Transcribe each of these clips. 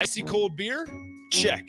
Icy cold beer? Check.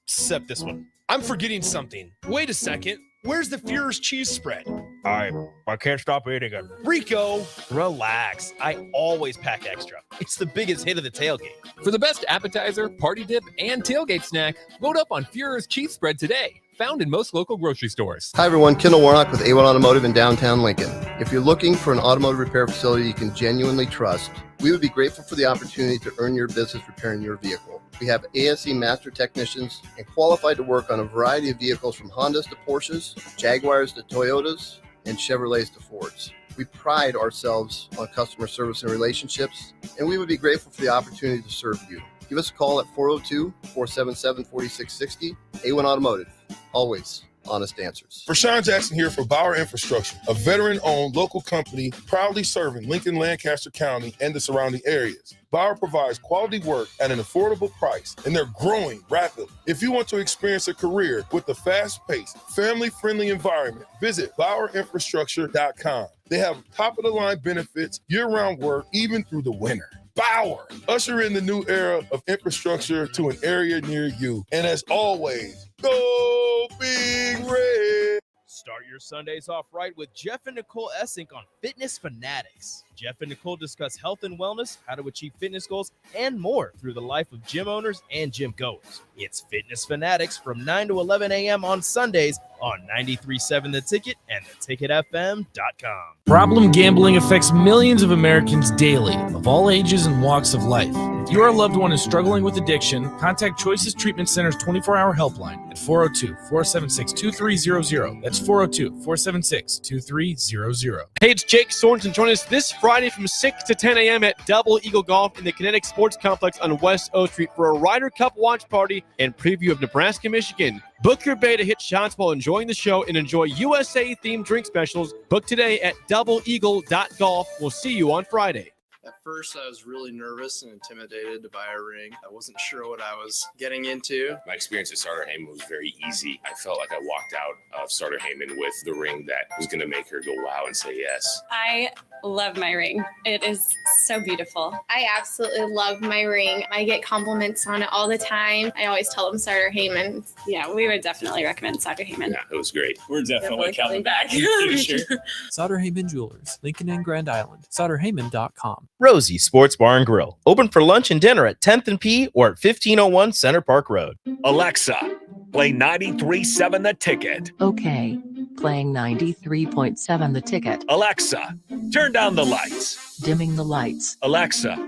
Except this one. I'm forgetting something. Wait a second. Where's the Führer's cheese spread? I can't stop eating it. Rico, relax. I always pack extra. It's the biggest hit of the tailgate. For the best appetizer, party dip, and tailgate snack, load up on Führer's cheese spread today. Found in most local grocery stores. Hi everyone, Kendall Warnock with A1 Automotive in downtown Lincoln. If you're looking for an automotive repair facility you can genuinely trust, we would be grateful for the opportunity to earn your business repairing your vehicle. We have ASE master technicians and qualified to work on a variety of vehicles from Hondas to Porsches, Jaguars to Toyotas, and Chevrolets to Fords. We pride ourselves on customer service and relationships, and we would be grateful for the opportunity to serve you. Give us a call at 402-477-4660. A1 Automotive. Always honest answers. Rashawn Jackson here for Bauer Infrastructure, a veteran-owned local company proudly serving Lincoln, Lancaster County, and the surrounding areas. Bauer provides quality work at an affordable price, and they're growing rapidly. If you want to experience a career with a fast-paced, family-friendly environment, visit BauerInfrastructure.com. They have top-of-the-line benefits, year-round work, even through the winter. Bauer, usher in the new era of infrastructure to an area near you. And as always, go Big Red. Start your Sundays off right with Jeff and Nicole Essink on Fitness Fanatics. Jeff and Nicole discuss health and wellness, how to achieve fitness goals, and more through the life of gym owners and gym goers. It's Fitness Fanatics from 9 to 11 a.m. on Sundays on 93.7 The Ticket and theticketfm.com. Problem gambling affects millions of Americans daily, of all ages and walks of life. If your loved one is struggling with addiction, contact Choices Treatment Center's 24-hour helpline at 402-476-2300. That's 402-476-2300. Hey, it's Jake Sorensen. Join us this Friday from 6 to 10 a.m. at Double Eagle Golf in the Kinetic Sports Complex on West O Street for a Ryder Cup watch party and preview of Nebraska, Michigan. Book your bay to hit shots while enjoying the show and enjoy USA-themed drink specials. Book today at doubleeagle.golf. We'll see you on Friday. At first, I was really nervous and intimidated to buy a ring. I wasn't sure what I was getting into. My experience at Starter Heyman was very easy. I felt like I walked out of Starter Heyman with the ring that was going to make her go wow and say yes. I love my ring. It is so beautiful. I absolutely love my ring. I get compliments on it all the time. I always tell them Starter Heyman. Yeah, we would definitely recommend Starter Heyman. Yeah, it was great. We're definitely coming back in the future. Sauter Heyman Jewelers, Lincoln and Grand Island. SauterHeyman.com. Rosie Sports Bar and Grill. Open for lunch and dinner at 10th and P or at 1501 Center Park Road. Alexa, play 93.7 The Ticket. Okay, playing 93.7 The Ticket. Alexa, turn down the lights. Dimming the lights. Alexa,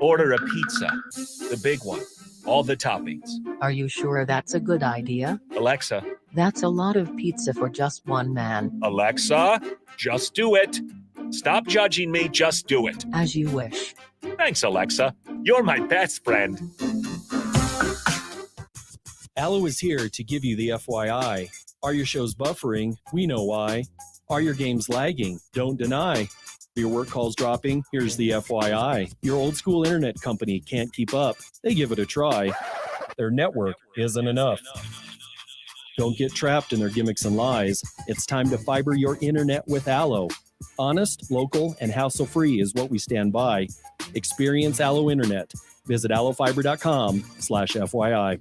order a pizza. The big one. All the toppings. Are you sure that's a good idea? Alexa. That's a lot of pizza for just one man. Alexa, just do it. Stop judging me, just do it. As you wish. Thanks, Alexa. You're my best friend. Allo is here to give you the FYI. Are your shows buffering? We know why. Are your games lagging? Don't deny. Your work calls dropping? Here's the FYI. Your old school internet company can't keep up. They give it a try. Their network isn't enough. Don't get trapped in their gimmicks and lies. It's time to fiber your internet with Allo. Honest, local, and hassle-free is what we stand by. Experience Allo Internet. Visit allofiber.com/FYI.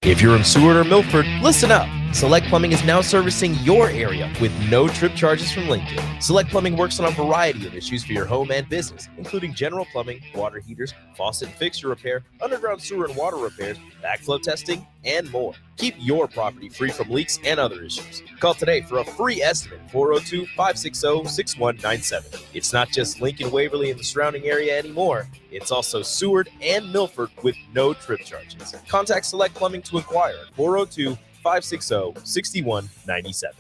If you're in Seward or Milford, listen up. Select Plumbing is now servicing your area with no trip charges from Lincoln. Select Plumbing works on a variety of issues for your home and business, including general plumbing, water heaters, faucet and fixture repair, underground sewer and water repairs, backflow testing, and more. Keep your property free from leaks and other issues. Call today for a free estimate, 402-560-6197. It's not just Lincoln, Waverly, and the surrounding area anymore. It's also Seward and Milford with no trip charges. Contact Select Plumbing to inquire at 402-560-6197.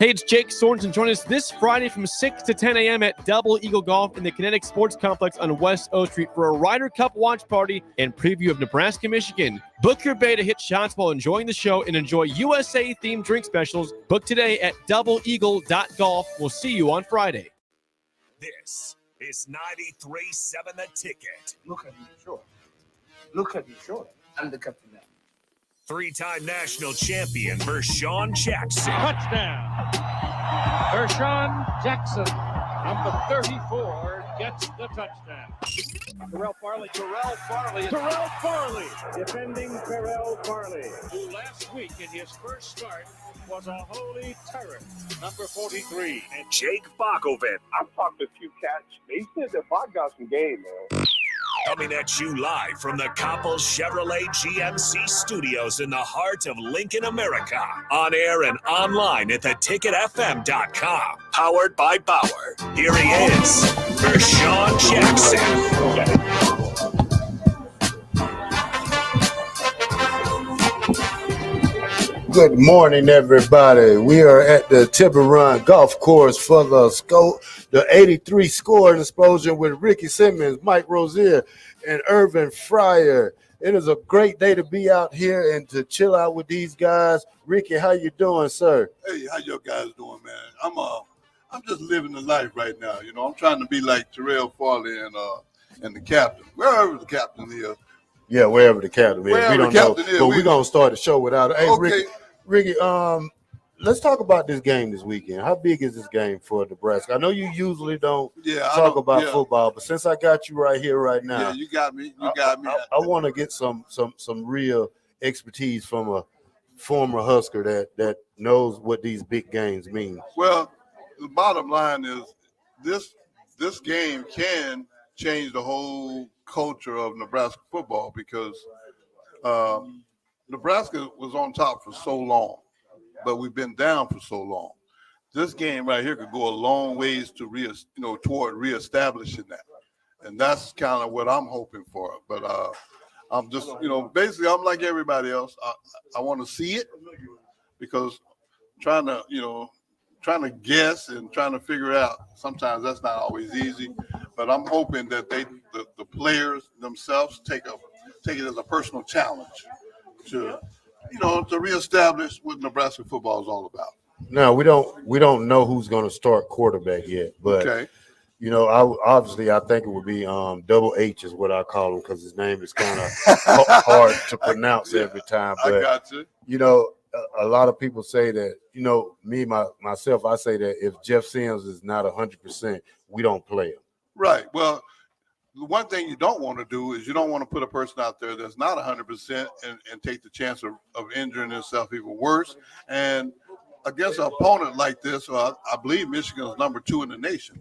Hey, it's Jake Sorensen. Join us this Friday from 6 to 10 a.m. at Double Eagle Golf in the Kinetic Sports Complex on West O Street for a Ryder Cup watch party and preview of Nebraska, Michigan. Book your bay to hit shots while enjoying the show and enjoy USA-themed drink specials. Book today at doubleeagle.golf. We'll see you on Friday. This is 93.7 The Ticket. Look at you, sure. Look at you, sure. I'm the captain now. Three-time national champion Vershawn Jackson. Touchdown. Vershawn Jackson, number 34, gets the touchdown. Terrell Farley, defending Terrell Farley, who last week in his first start was a holy terror. Number 43. And Jake Bakovic. I've talked to a few cats. They said that Bach got some game, man. Coming at you live from the Coppel Chevrolet GMC studios in the heart of Lincoln, America. On air and online at theticketfm.com. Powered by Bauer. Here he is, Vershawn Jackson. Good morning, everybody. We are at the Tiburon Golf Course for the 83 score explosion with Ricky Simmons, Mike Rozier, and Irvin Fryer. It is a great day to be out here and to chill out with these guys. Ricky, how you doing, sir? Hey, how you guys doing, man? I'm just living the life right now. You know, I'm trying to be like Terrell Farley and the captain, wherever the captain is. Yeah, wherever the captain is. Wherever We don't the know, captain is, but we're going to start the show without it. Hey, Okay. Ricky, let's talk about this game this weekend. How big is this game for Nebraska? I know you usually don't talk about football, but since I got you right here, right now, Yeah, you got me. You got me. I want to get some real expertise from a former Husker that knows what these big games mean. Well, the bottom line is this game can change the whole culture of Nebraska football because Nebraska was on top for so long, but we've been down for so long. This game right here could go a long ways to toward reestablishing that, and that's kind of what I'm hoping for. But I'm just, basically, I'm like everybody else. I want to see it because trying to guess and trying to figure out sometimes that's not always easy. But I'm hoping that the players themselves take it as a personal challenge to reestablish what Nebraska football is all about. Now we don't know who's going to start quarterback yet, but Okay. I think it would be Double H is what I call him because his name is kind of hard to pronounce every time. But I got you. A lot of people say that. Myself, I say that if Jeff Sims is not 100%, we don't play him. Right. Well, the one thing you don't want to do is you don't want to put a person out there that's not 100% and take the chance of injuring himself even worse. And against an opponent like this, I believe Michigan's number 2 in the nation.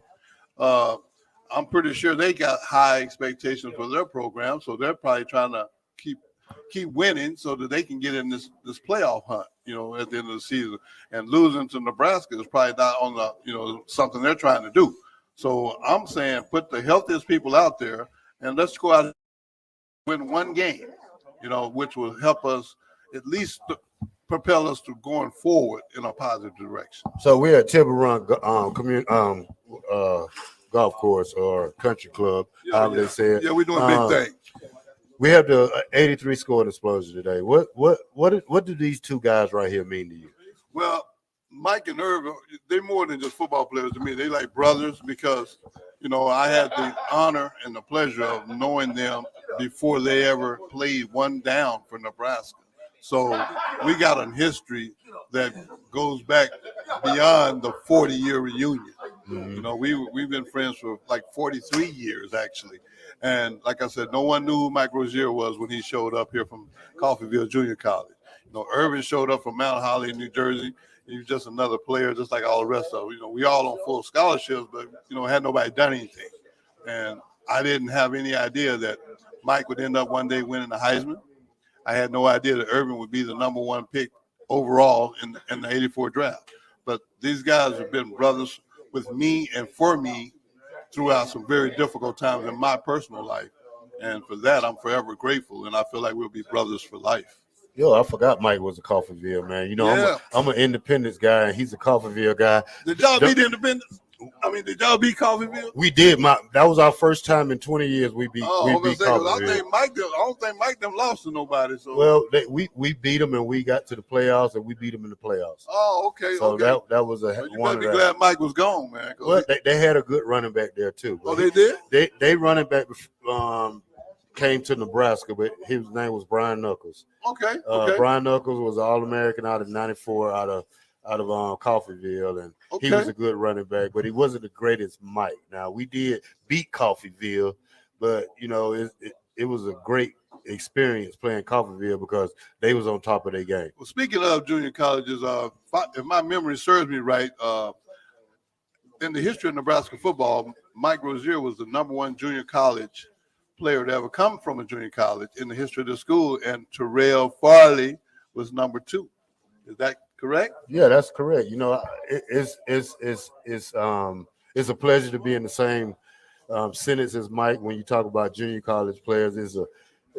I'm pretty sure they got high expectations for their program, so they're probably trying to keep winning so that they can get in this playoff hunt, at the end of the season. And losing to Nebraska is probably not on the, something they're trying to do. So I'm saying put the healthiest people out there and let's go out and win one game, which will help us at least propel us to going forward in a positive direction. So we're at Tiburon Golf Course or Country Club, however they say it. Yeah, we're doing big things. We have the 83 score explosion today. What do these two guys right here mean to you? Well, Mike and Irvin, they're more than just football players to me. They like brothers because, I had the honor and the pleasure of knowing them before they ever played one down for Nebraska. So we got a history that goes back beyond the 40-year reunion. Mm-hmm. We've been friends for like 43 years, actually. And like I said, no one knew who Mike Rozier was when he showed up here from Coffeyville Junior College. Irvin showed up from Mount Holly, New Jersey. He was just another player, just like all the rest of them. We all on full scholarships, but, had nobody done anything. And I didn't have any idea that Mike would end up one day winning the Heisman. I had no idea that Irvin would be the number 1 pick overall in the 84 draft. But these guys have been brothers with me and for me throughout some very difficult times in my personal life. And for that, I'm forever grateful. And I feel like we'll be brothers for life. Yo, I forgot Mike was a Coffeyville man. I'm an Independence guy, and he's a Coffeyville guy. Did y'all beat Independence? Did y'all beat Coffeyville? We did. That was our first time in 20 years we beat Coffeyville. I don't think Mike them lost to nobody. So we beat them and we got to the playoffs and we beat them in the playoffs. Oh, okay. So okay. that was a you better be glad Mike was gone, man. Well, they had a good running back there too. Oh, they did. They running back came to Nebraska, but his name was Brian Knuckles. Okay. Brian Knuckles was an All-American out of '94 out out of Coffeyville, and he was a good running back, but he wasn't the greatest Mike. Now, we did beat Coffeyville, but, you know, it was a great experience playing Coffeyville because they was on top of their game. Well, speaking of junior colleges, if my memory serves me right, in the history of Nebraska football, Mike Rozier was the #1 junior college player to ever come from a junior college in the history of the school, and Terrell Farley was #2. Is that correct? Yeah, that's correct. You know, it's a pleasure to be in the same sentence as Mike when you talk about junior college players.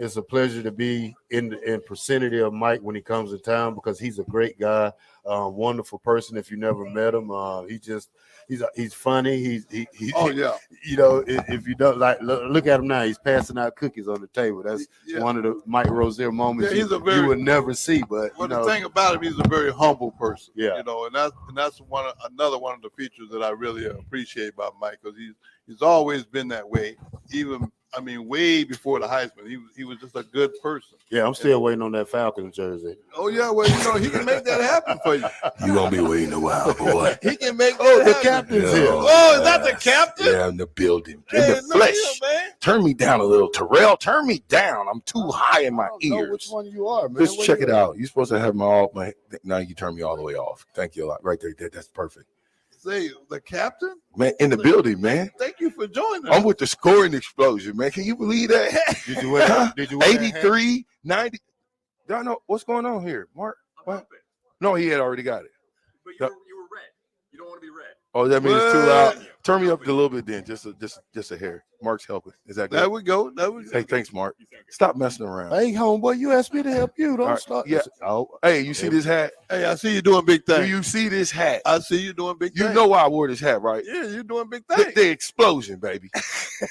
It's a pleasure to be in vicinity of Mike when he comes to town because he's a great guy, wonderful person. If you never met him, he's funny. He's you know, if you don't look at him now, he's passing out cookies on the table. That's one of the Mike Rozier moments you would never see. But the thing about him, he's a very humble person. Yeah, you know, and that's another one of the features that I really appreciate about Mike because he's always been that way. Even way before the Heisman, he was just a good person. Yeah, I'm still waiting on that Falcons jersey. Oh yeah, well, you know, he can make that happen for you. You're gonna be waiting a while, boy. He can make the captain's here. Oh, is that the captain? Yeah, in the building. In the flesh. Man. Turn me down a little, Terrell. Turn me down. I'm too high in my ears. Know which one you are, man. Just check it out. You're supposed to have my now you turn me all the way off. Thank you a lot. Right there. That's perfect. Say the captain? Man, in the building, man. Thank you for joining us. I'm with the scoring explosion, man. Can you believe that? Did you win? Did you win 83, 90. Y'all know what's going on here, Mark? What? No, he had already got it. But you were red. You don't want to be red. Oh, that means it's too loud. Turn me up a little bit then, just a hair. Mark's helping. Is that good? There we go. Hey, thanks, Mark. Stop messing around. Hey, homeboy, you asked me to help you. Don't start. Yeah. Oh, hey, you see this hat? Hey, I see you doing big things. Do you see this hat? I see you doing big things. You know why I wore this hat, right? Yeah, you're doing big things. The explosion, baby.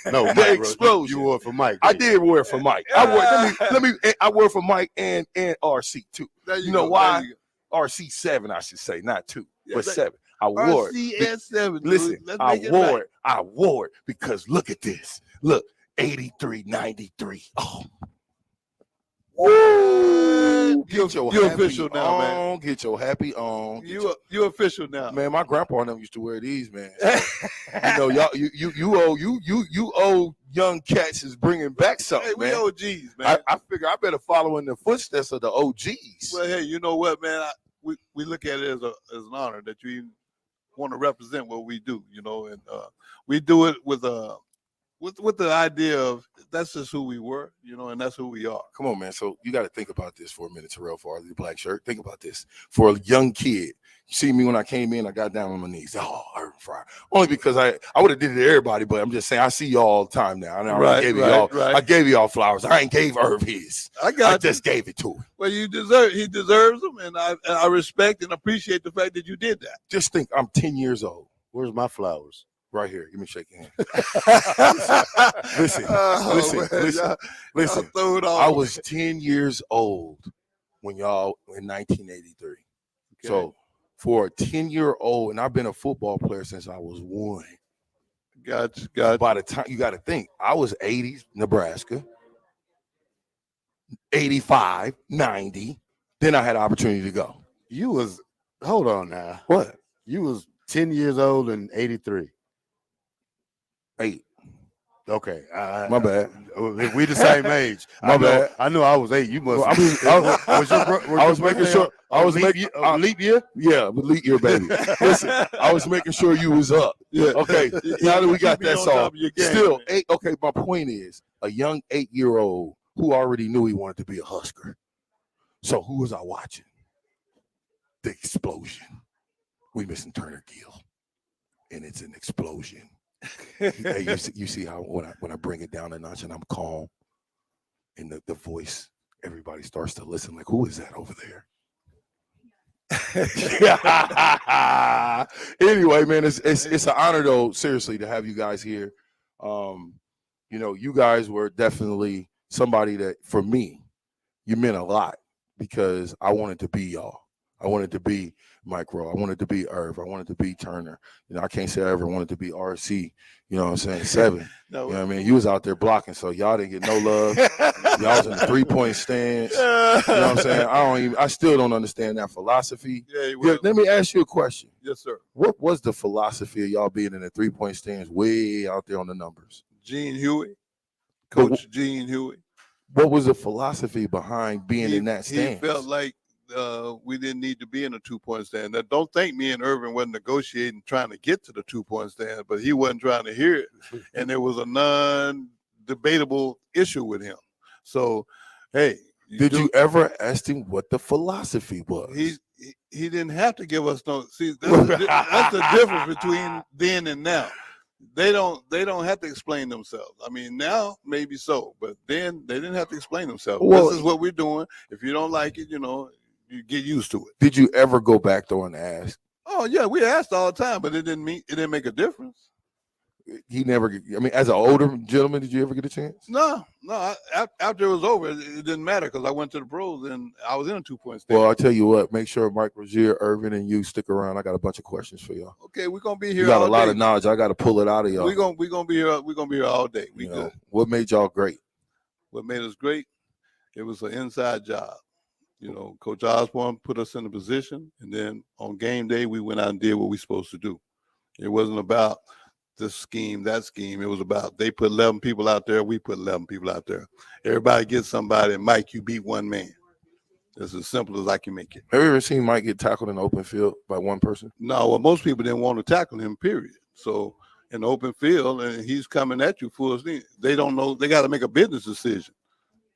No, the explosion. You wore it for Mike. I did wear it for Mike. I wore it for Mike and RC too. You know why? RC7, I should say, not 2, but 7. I wore it. RCS7. Listen, I wore it because look at this. Look, 83, 93. Oh. Woo! You're official now, man. Get your happy on. You're official now, man. My grandpa and them used to wear these, man. You know, y'all, you old young cats is bringing back something, hey, man. We OGs, man. I figure I better follow in the footsteps of the OGs. Well, hey, you know what, man? We look at it as an honor that you even want to represent what we do, you know, and we do it with the idea of that's just who we were, you know, and that's who we are. Come on, man. So you got to think about this for a minute, Terrell Farley, the black shirt. Think about this. For a young kid, you see me when I came in, I got down on my knees. Oh, Irvin Fryer. Only because I would have did it to everybody, but I'm just saying I see y'all all the time now. I gave y'all flowers. I ain't gave Irv his. I just gave it to him. Well, he deserves them, and I respect and appreciate the fact that you did that. Just think, I'm 10 years old. Where's my flowers? Right here. Give me a shake hand. Listen. I was 10 years old when y'all in 1983. Okay. So for a 10-year-old, and I've been a football player since I was 1. Gotcha. By the time you got to think, I was 80s Nebraska, 85, 90. Then I had an opportunity to go. Hold on now. What? You was 10 years old in 83. 8. Okay. My bad. If we the same age. Bad. I know I was 8. You must. I was making sure. I was making leap year. Yeah, with leap year, baby. Listen, I was making sure you was up. Yeah. Okay. Now that we got that solved, still 8. Okay. My point is, a young 8-year-old who already knew he wanted to be a Husker. So who was I watching? The explosion. We missing Turner Gill, and it's an explosion. Hey, you see how when I bring it down a notch and I'm calm, and the voice, everybody starts to listen. Like, who is that over there? Anyway, man, it's an honor though, seriously, to have you guys here. You know, you guys were definitely somebody that, for me, you meant a lot because I wanted to be y'all. I wanted to be Mike Rowe. I wanted to be Irv. I wanted to be Turner. I can't say I ever wanted to be RC. You know what I'm saying? 7. No. You know what I mean? You was out there blocking, so y'all didn't get no love. Y'all was in the 3-point stance. You know what I'm saying? I still don't understand that philosophy. Yeah, let me ask you a question. Yes, sir. What was the philosophy of y'all being in the 3-point stance way out there on the numbers? Gene Huey, Coach Gene Huey. What was the philosophy behind being in that stance? He felt like we didn't need to be in a 2-point stand. Now, don't think me and Irvin wasn't negotiating trying to get to the 2-point stand, but he wasn't trying to hear it. And there was a non-debatable issue with him. So, hey. Did you ever ask him what the philosophy was? He didn't have to give us no. See, that's the difference between then and now. They don't have to explain themselves. I mean, now maybe so, but then they didn't have to explain themselves. Well, this is what we're doing. If you don't like it, you get used to it. Did you ever go back though and ask? Oh yeah, we asked all the time, but it didn't make a difference. He never. I mean, as an older gentleman, did you ever get a chance? No. After it was over, it didn't matter because I went to the pros and I was in a 2-point stand. Well, I'll tell you what. Make sure Mike Rozier, Irvin, and you stick around. I got a bunch of questions for y'all. Okay, we're gonna be here. You got all a lot day. of knowledge. I got to pull it out of y'all. We're gonna be here. We're gonna be here all day. We good. What made y'all great? What made us great? It was an inside job. Coach Osborne put us in a position, and then on game day we went out and did what we supposed to do. It wasn't about this scheme, that scheme. It was about they put 11 people out there, we put 11 people out there. Everybody gets somebody, and Mike, you beat one man. It's as simple as I can make it. Have you ever seen Mike get tackled in the open field by one person? No, well, most people didn't want to tackle him, period. So in the open field, and he's coming at you full steam, they don't know. They got to make a business decision.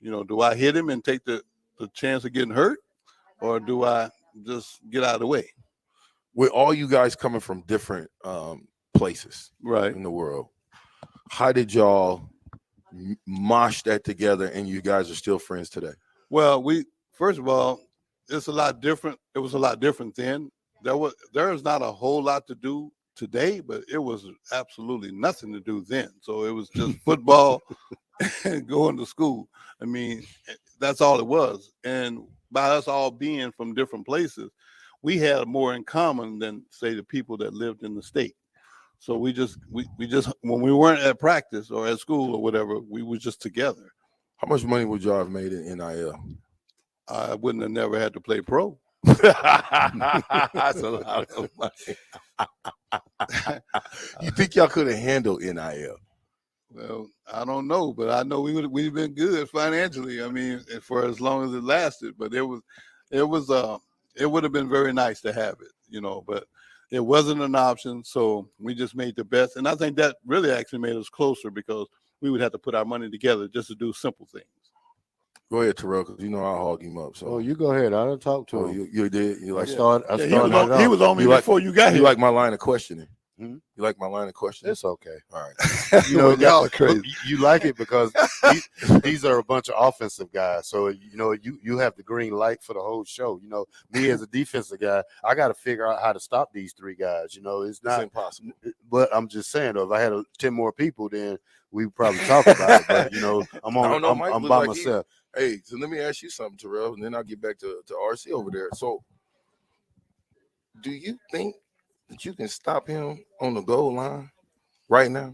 Do I hit him and take the chance of getting hurt, or do I just get out of the way? With all you guys coming from different places in the world, how did y'all mosh that together and you guys are still friends today? Well, first of all, it's a lot different. It was a lot different then. There is not a whole lot to do today, but it was absolutely nothing to do then. So it was just football and going to school. I mean, that's all it was. And by us all being from different places, we had more in common than, say, the people that lived in the state. So we just when we weren't at practice or at school or whatever, we were just together. How much money would y'all have made in NIL? I wouldn't have never had to play pro. That's a lot of money. You think y'all could have handled NIL? Well, I don't know, but I know we've been good financially. I mean, for as long as it lasted, but it would have been very nice to have it, but it wasn't an option. So we just made the best. And I think that really actually made us closer because we would have to put our money together just to do simple things. Go ahead, Terrell, because I'll hog him up. So. Oh, you go ahead. I done talked to him. You did. You like? I started. He was on me before you got here. You like my line of questioning? You like my line of questioning? It's okay. All right. Y'all are crazy. You like it because these are a bunch of offensive guys. So you have the green light for the whole show. Me as a defensive guy, I got to figure out how to stop these 3 guys. It's not impossible. But I'm just saying, though, if I had 10 more people, then we would probably talk about it. But I'm by myself. Hey, so let me ask you something, Terrell, and then I'll get back to RC over there. So, do you think that you can stop him on the goal line right now?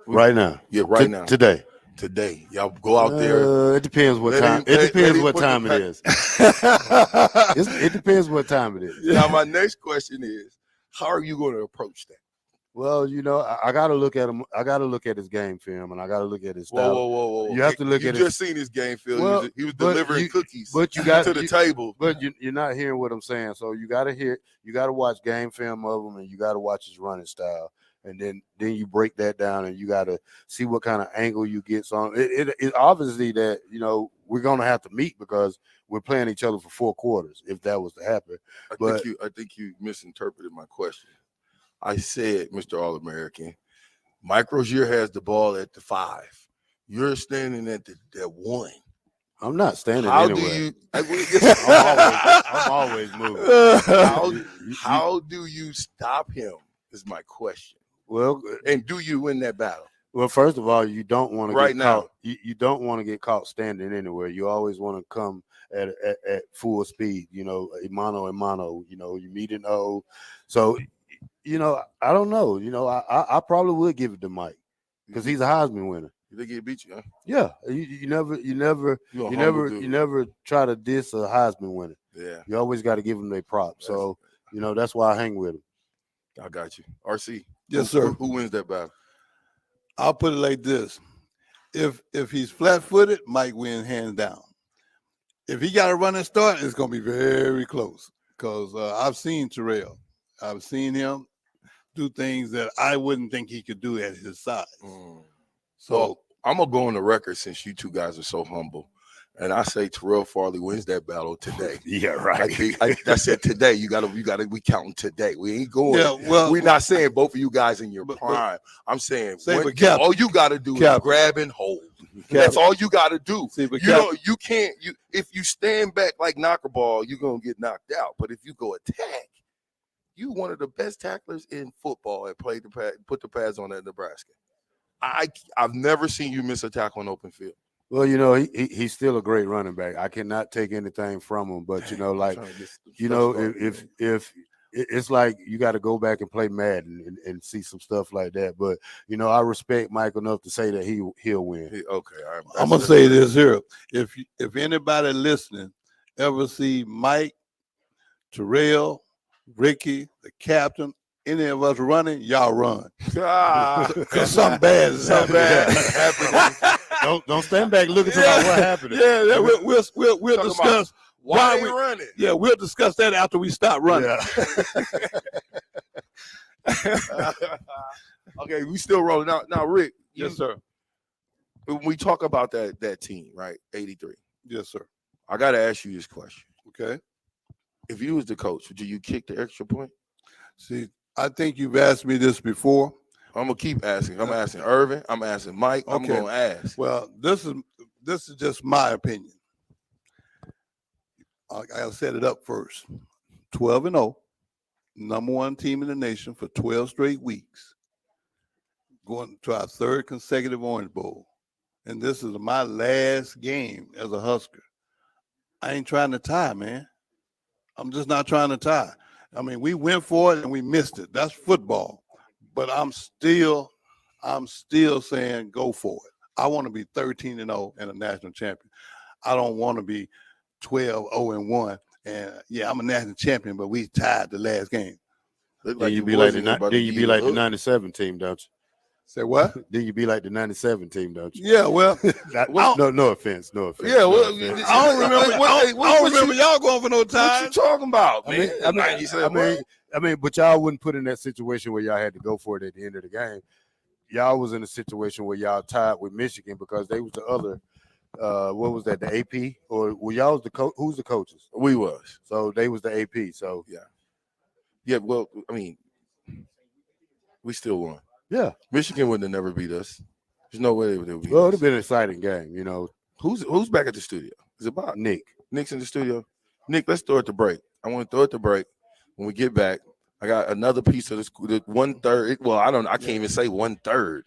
Right now? Yeah, right now. Today. Y'all go out there. It depends what time. It depends what time it is. It depends what time it is. Now, my next question is, how are you going to approach that? Well, I got to look at him. I got to look at his game film, and I got to look at his style. Whoa. You have to look at You just seen his game film. Well, he was delivering cookies to the table. But you're not hearing what I'm saying. So you got to watch game film of him, and you got to watch his running style. And then you break that down, and you got to see what kind of angle you get. So it obviously that, we're going to have to meet because we're playing each other for 4 quarters if that was to happen. I think you misinterpreted my question. I said, Mr. All-American, Mike Rozier has the ball at the 5. You're standing at the 1. I'm not standing how anywhere. I'm always moving. How do you stop him is my question. Well, and do you win that battle? Well, first of all, you don't want to Right get now. caught. You don't want to get caught standing anywhere. You always want to come at full speed. Mano a mano. You meet an O. So, I don't know. I probably would give it to Mike because he's a Heisman winner. You think he'd beat you? Huh? Yeah, you never try to diss a Heisman winner. Yeah, you always got to give them their props. So that's why I hang with him. I got you. RC. Yes, sir. Who wins that battle? I'll put it like this: if he's flat-footed, Mike wins hands down. If he got a running start, it's gonna be very close because I've seen Terrell. I've seen him do things that I wouldn't think he could do at his size. So I'm gonna go on the record since you two guys are so humble, and I say Terrell Farley wins that battle today. Yeah, right. I said today. You gotta. We counting today. We ain't going. Yeah, well, we're not saying both of you guys in your prime. I'm saying all you gotta do is grab and hold. That's all you gotta do. You can't. If you stand back like knockerball, you're gonna get knocked out. But if you go attack, you one of the best tacklers in football and put the pads on at Nebraska. I've never seen you miss a tackle in open field. Well, he's still a great running back. I cannot take anything from him, but if it's like you got to go back and play Madden and see some stuff like that. But I respect Mike enough to say that he'll win. Okay, I'm gonna say this here: if anybody listening ever see Mike, Terrell, Ricky, the captain, any of us running, y'all run. Because something bad is happening. Don't stand back looking about what happened. Yeah, we'll discuss why we running. Yeah, we'll discuss that after we stop running. Yeah. Okay, we still rolling out now, Rick. Yes, sir. When we talk about that team, right? 83. Yes, sir. I got to ask you this question. Okay. If you was the coach, do you kick the extra point? See, I think you've asked me this before. I'm gonna keep asking. I'm asking Irvin. I'm asking Mike. I'm gonna ask. Well, this is just my opinion. I'll set it up first. 12-0, number one team in the nation for 12 straight weeks. Going to our third consecutive Orange Bowl. And this is my last game as a Husker. I ain't trying to tie, man. I'm just not trying to tie. I mean, we went for it and we missed it. That's football. But I'm still saying go for it. I want to be 13-0 and a national champion. I don't want to be 12-0-1. And yeah, I'm a national champion, but we tied the last game. Then you be like the 97 team, don't you? Say what? Then you be like the 97 team, don't you? Yeah, well, no offense. Yeah, well, I don't remember. I don't remember y'all going for no time. What you talking about, man? I mean, but y'all wouldn't put in that situation where y'all had to go for it at the end of the game. Y'all was in a situation where y'all tied with Michigan because they was the other. What was that? The AP or were y'all was the coach? Who's the coaches? We was. So they was the AP. So yeah. Well, I mean, we still won. Yeah, Michigan wouldn't have never beat us. There's no way they would beat us. Well, it'd have been an exciting game, Who's back at the studio? Is it Bob? Nick. Nick's in the studio. Nick, let's throw it to break. I want to throw it to break. When we get back, I got another piece of the 1/3. Well, I can't even say 1/3.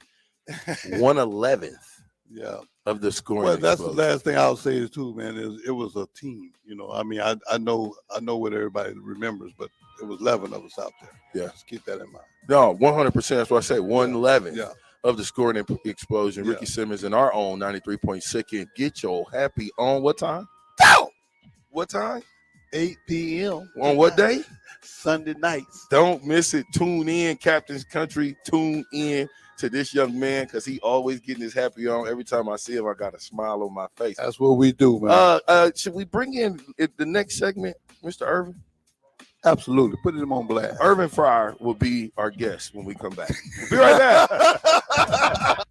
1/11th. Yeah. Of the scoring. Well, that's the last thing I'll say is too, man. Is it was a team. I mean, I know what everybody remembers, but it was 11 of us out there. Yeah, just keep that in mind. No, 100%. That's what I say. 1/11 of the scoring explosion. Ricky Simmons in our own 93.6. Get your happy on what time? What time? 8 p.m. On what day? Sunday nights. Don't miss it. Tune in, Captain's Country. Tune in to this young man because he always getting his happy on. Every time I see him, I got a smile on my face. That's what we do, man. Should we bring in the next segment, Mr. Irvin? Absolutely. Put him on blast. Irvin Fryer will be our guest when we come back. We'll be right back.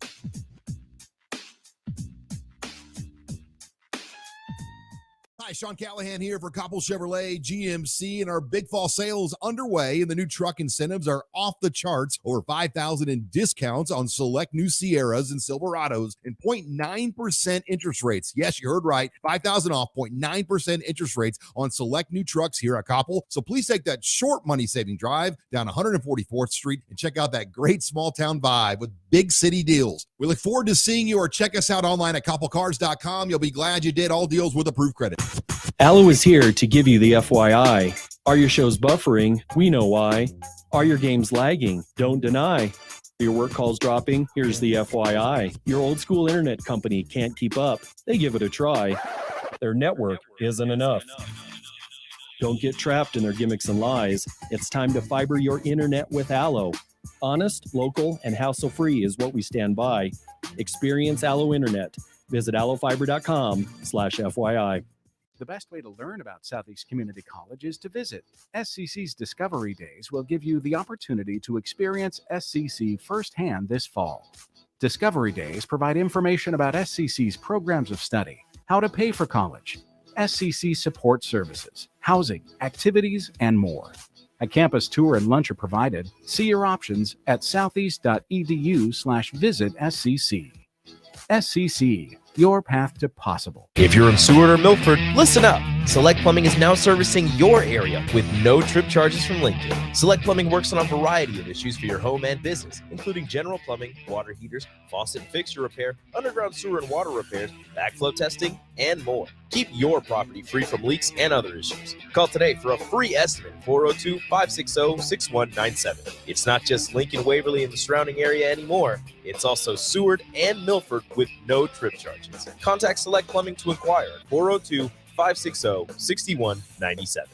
Hi, Sean Callahan here for Koppel Chevrolet GMC, and our big fall sales underway, and the new truck incentives are off the charts. Over $5,000 in discounts on select new Sierras and Silverados, and 0.9% interest rates. Yes, you heard right. $5,000 off, 0.9% interest rates on select new trucks here at Koppel. So please take that short money-saving drive down 144th Street and check out that great small town vibe with big city deals. We look forward to seeing you, or check us out online at couplecars.com. You'll be glad you did. All deals with approved credit. Allo is here to give you the FYI. Are your shows buffering? We know why. Are your games lagging? Don't deny. Are your work calls dropping? Here's the FYI. Your old school internet company can't keep up. They give it a try. Their network isn't enough. Don't get trapped in their gimmicks and lies. It's time to fiber your internet with Allo. Honest, local, and hassle-free is what we stand by. Experience Allo Internet. Visit allofiber.com/FYI. The best way to learn about Southeast Community College is to visit. SCC's Discovery Days will give you the opportunity to experience SCC firsthand this fall. Discovery Days provide information about SCC's programs of study, how to pay for college, SCC support services, housing, activities, and more. A campus tour and lunch are provided. See your options at southeast.edu/visit SCC. SCC, your path to possible. If you're in Seward or Milford, listen up. Select Plumbing is now servicing your area with no trip charges from Lincoln. Select Plumbing works on a variety of issues for your home and business, including general plumbing, water heaters, faucet and fixture repair, underground sewer and water repairs, backflow testing, and more. Keep your property free from leaks and other issues. Call today for a free estimate, 402-560-6197. It's not just Lincoln, Waverly, and the surrounding area anymore. It's also Seward and Milford with no trip charges. Contact Select Plumbing to inquire at 402-560-6197.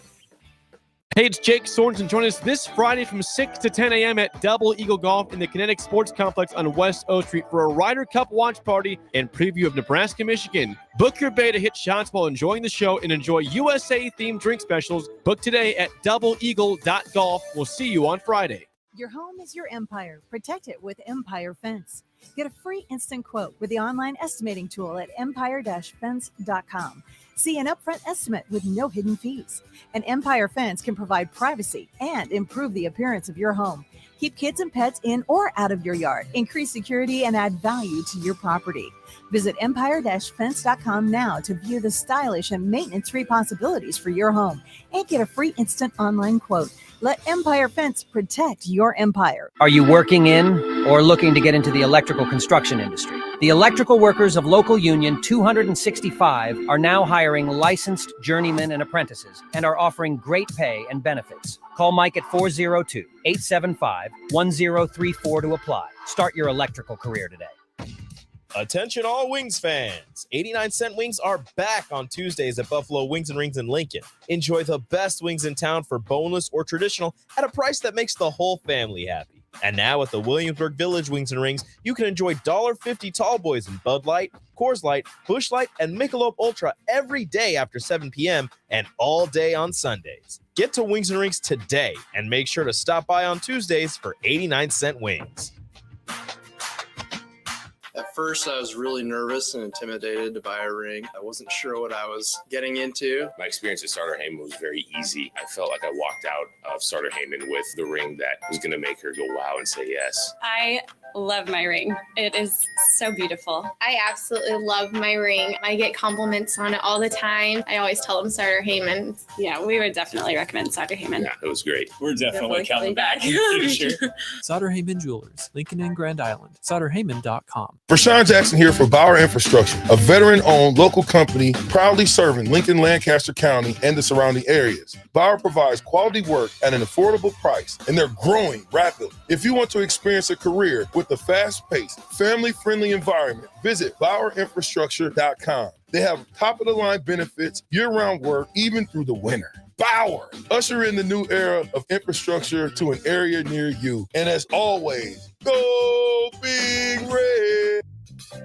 Hey, it's Jake Sorensen. Join us this Friday from 6 to 10 a.m. at Double Eagle Golf in the Kinetic Sports Complex on West O Street for a Ryder Cup watch party and preview of Nebraska, Michigan. Book your bay to hit shots while enjoying the show and enjoy USA-themed drink specials. Book today at doubleeagle.golf. We'll see you on Friday. Your home is your empire. Protect it with Empire Fence. Get a free instant quote with the online estimating tool at empire-fence.com. See an upfront estimate with no hidden fees. An Empire Fence can provide privacy and improve the appearance of your home. Keep kids and pets in or out of your yard. Increase security and add value to your property. Visit empire-fence.com now to view the stylish and maintenance-free possibilities for your home and get a free instant online quote. Let Empire Fence protect your empire. Are you working in or looking to get into the electrical construction industry? The electrical workers of Local Union 265 are now hiring licensed journeymen and apprentices and are offering great pay and benefits. Call Mike at 402-875-1034 to apply. Start your electrical career today. Attention all Wings fans. 89-cent wings are back on Tuesdays at Buffalo Wings and Rings in Lincoln. Enjoy the best wings in town for boneless or traditional at a price that makes the whole family happy. And now at the Williamsburg Village Wings and Rings, you can enjoy $1.50 tall boys in Bud Light, Coors Light, Busch Light, and Michelob Ultra every day after 7 p.m. and all day on Sundays. Get to Wings and Rings today and make sure to stop by on Tuesdays for 89-cent wings. At first, I was really nervous and intimidated to buy a ring. I wasn't sure what I was getting into. My experience at Starter Heyman was very easy. I felt like I walked out of Starter Heyman with the ring that was going to make her go wow and say yes. I love my ring. It is so beautiful. I absolutely love my ring. I get compliments on it all the time. I always tell them Starter Heyman. Yeah, we would definitely recommend Starter Heyman. Yeah, it was great. We're definitely coming back in the future. Sauter Heyman Jewelers, Lincoln and Grand Island. SauterHeyman.com. Rashawn Jackson here for Bauer Infrastructure, a veteran-owned local company proudly serving Lincoln, Lancaster County, and the surrounding areas. Bauer provides quality work at an affordable price, and they're growing rapidly. If you want to experience a career with a fast-paced, family-friendly environment, visit BauerInfrastructure.com. They have top-of-the-line benefits, year-round work, even through the winter. Bauer, usher in the new era of infrastructure to an area near you. And as always, go Big Red!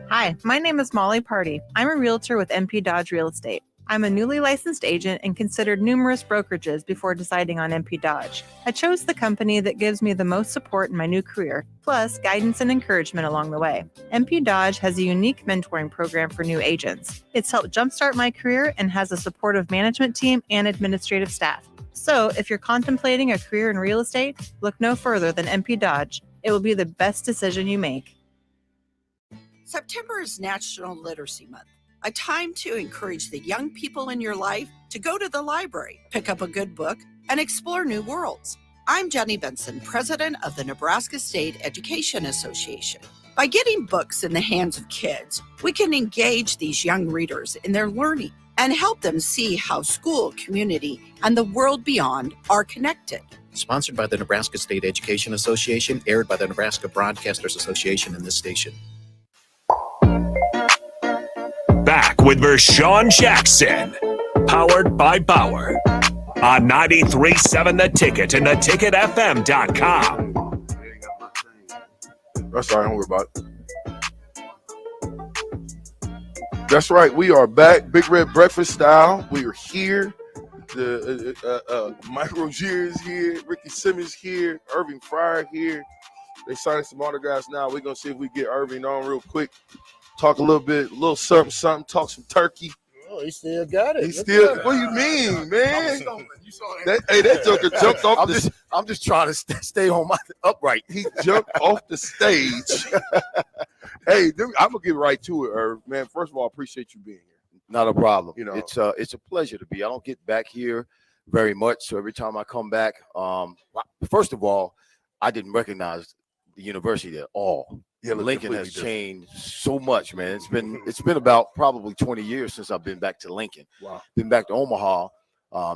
Hi, my name is Molly Party. I'm a realtor with MP Dodge Real Estate. I'm a newly licensed agent and considered numerous brokerages before deciding on MP Dodge. I chose the company that gives me the most support in my new career, plus guidance and encouragement along the way. MP Dodge has a unique mentoring program for new agents. It's helped jumpstart my career and has a supportive management team and administrative staff. So if you're contemplating a career in real estate, look no further than MP Dodge. It will be the best decision you make. September is National Literacy Month, a time to encourage the young people in your life to go to the library, pick up a good book, and explore new worlds. I'm Jenny Benson, president of the Nebraska State Education Association. By getting books in the hands of kids, we can engage these young readers in their learning and help them see how school, community, and the world beyond are connected. Sponsored by the Nebraska State Education Association, aired by the Nebraska Broadcasters Association and this station. Back with Vershawn Jackson, powered by Bauer, on 93.7 The Ticket and theticketfm.com. That's all right, don't worry about it. That's right, we are back, Big Red Breakfast style. We are here. Mike Rozier is here, Ricky Simmons here, Irving Fryer here. They signing some autographs now. We're gonna see if we get Irving on real quick. Talk a little something, talk some turkey. Oh, he still got it. He still. What do you mean, man? That joker jumped off. I'm just trying to stay on my upright. He jumped off the stage. Hey, I'm gonna get right to it, Irv. Man, first of all, I appreciate you being here. Not a problem. You know, it's a pleasure to be. I don't get back here very much, so every time I come back, first of all, I didn't recognize the university at all. Yeah, Lincoln has changed so much, man. It's been about probably 20 years since I've been back to Lincoln. Wow. Been back to Omaha,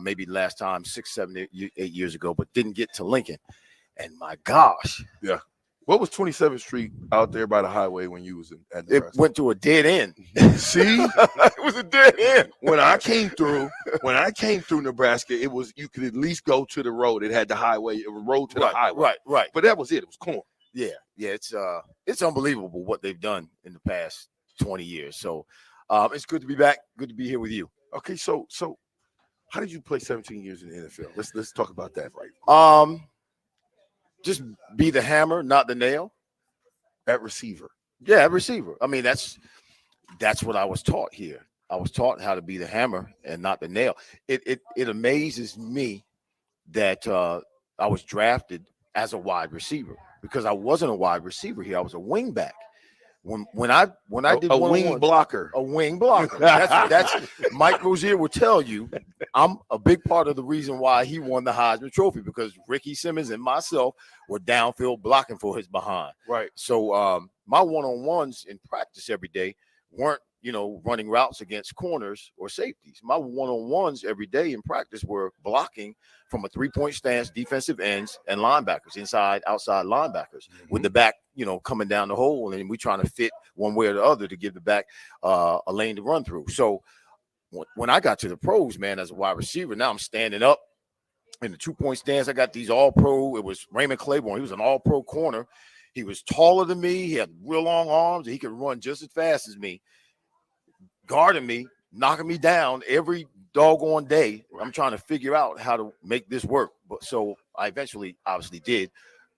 maybe last time 6, 7, 8 years ago, but didn't get to Lincoln. And my gosh. Yeah. What was 27th Street out there by the highway when you was at the It went to a dead end. See? It was a dead end. When I came through Nebraska, it was you could at least go to the road. It had the highway, a road to the highway. Right. But that was it. It was corn. Yeah, it's unbelievable what they've done in the past 20 years. So it's good to be back. Good to be here with you. Okay, so how did you play 17 years in the NFL? Let's talk about that right. Just be the hammer, not the nail. At receiver. Yeah, at receiver. I mean, that's what I was taught here. I was taught how to be the hammer and not the nail. It amazes me that I was drafted as a wide receiver because I wasn't a wide receiver here. I was a wing back. When I did a wing blocker. A wing blocker. That's Mike Rozier will tell you I'm a big part of the reason why he won the Heisman Trophy because Ricky Simmons and myself were downfield blocking for his behind. Right. So my one-on-ones in practice every day weren't, running routes against corners or safeties. My one-on-ones every day in practice were blocking from a three-point stance, defensive ends, and linebackers, inside, outside linebackers, with the back, coming down the hole, and we trying to fit one way or the other to give the back a lane to run through. So when I got to the pros, man, as a wide receiver, now I'm standing up in the two-point stance. I got these all-pro. It was Raymond Claiborne. He was an all-pro corner. He was taller than me. He had real long arms, and he could run just as fast as me, guarding me, knocking me down every doggone day. I'm trying to figure out how to make this work. But so I eventually obviously did.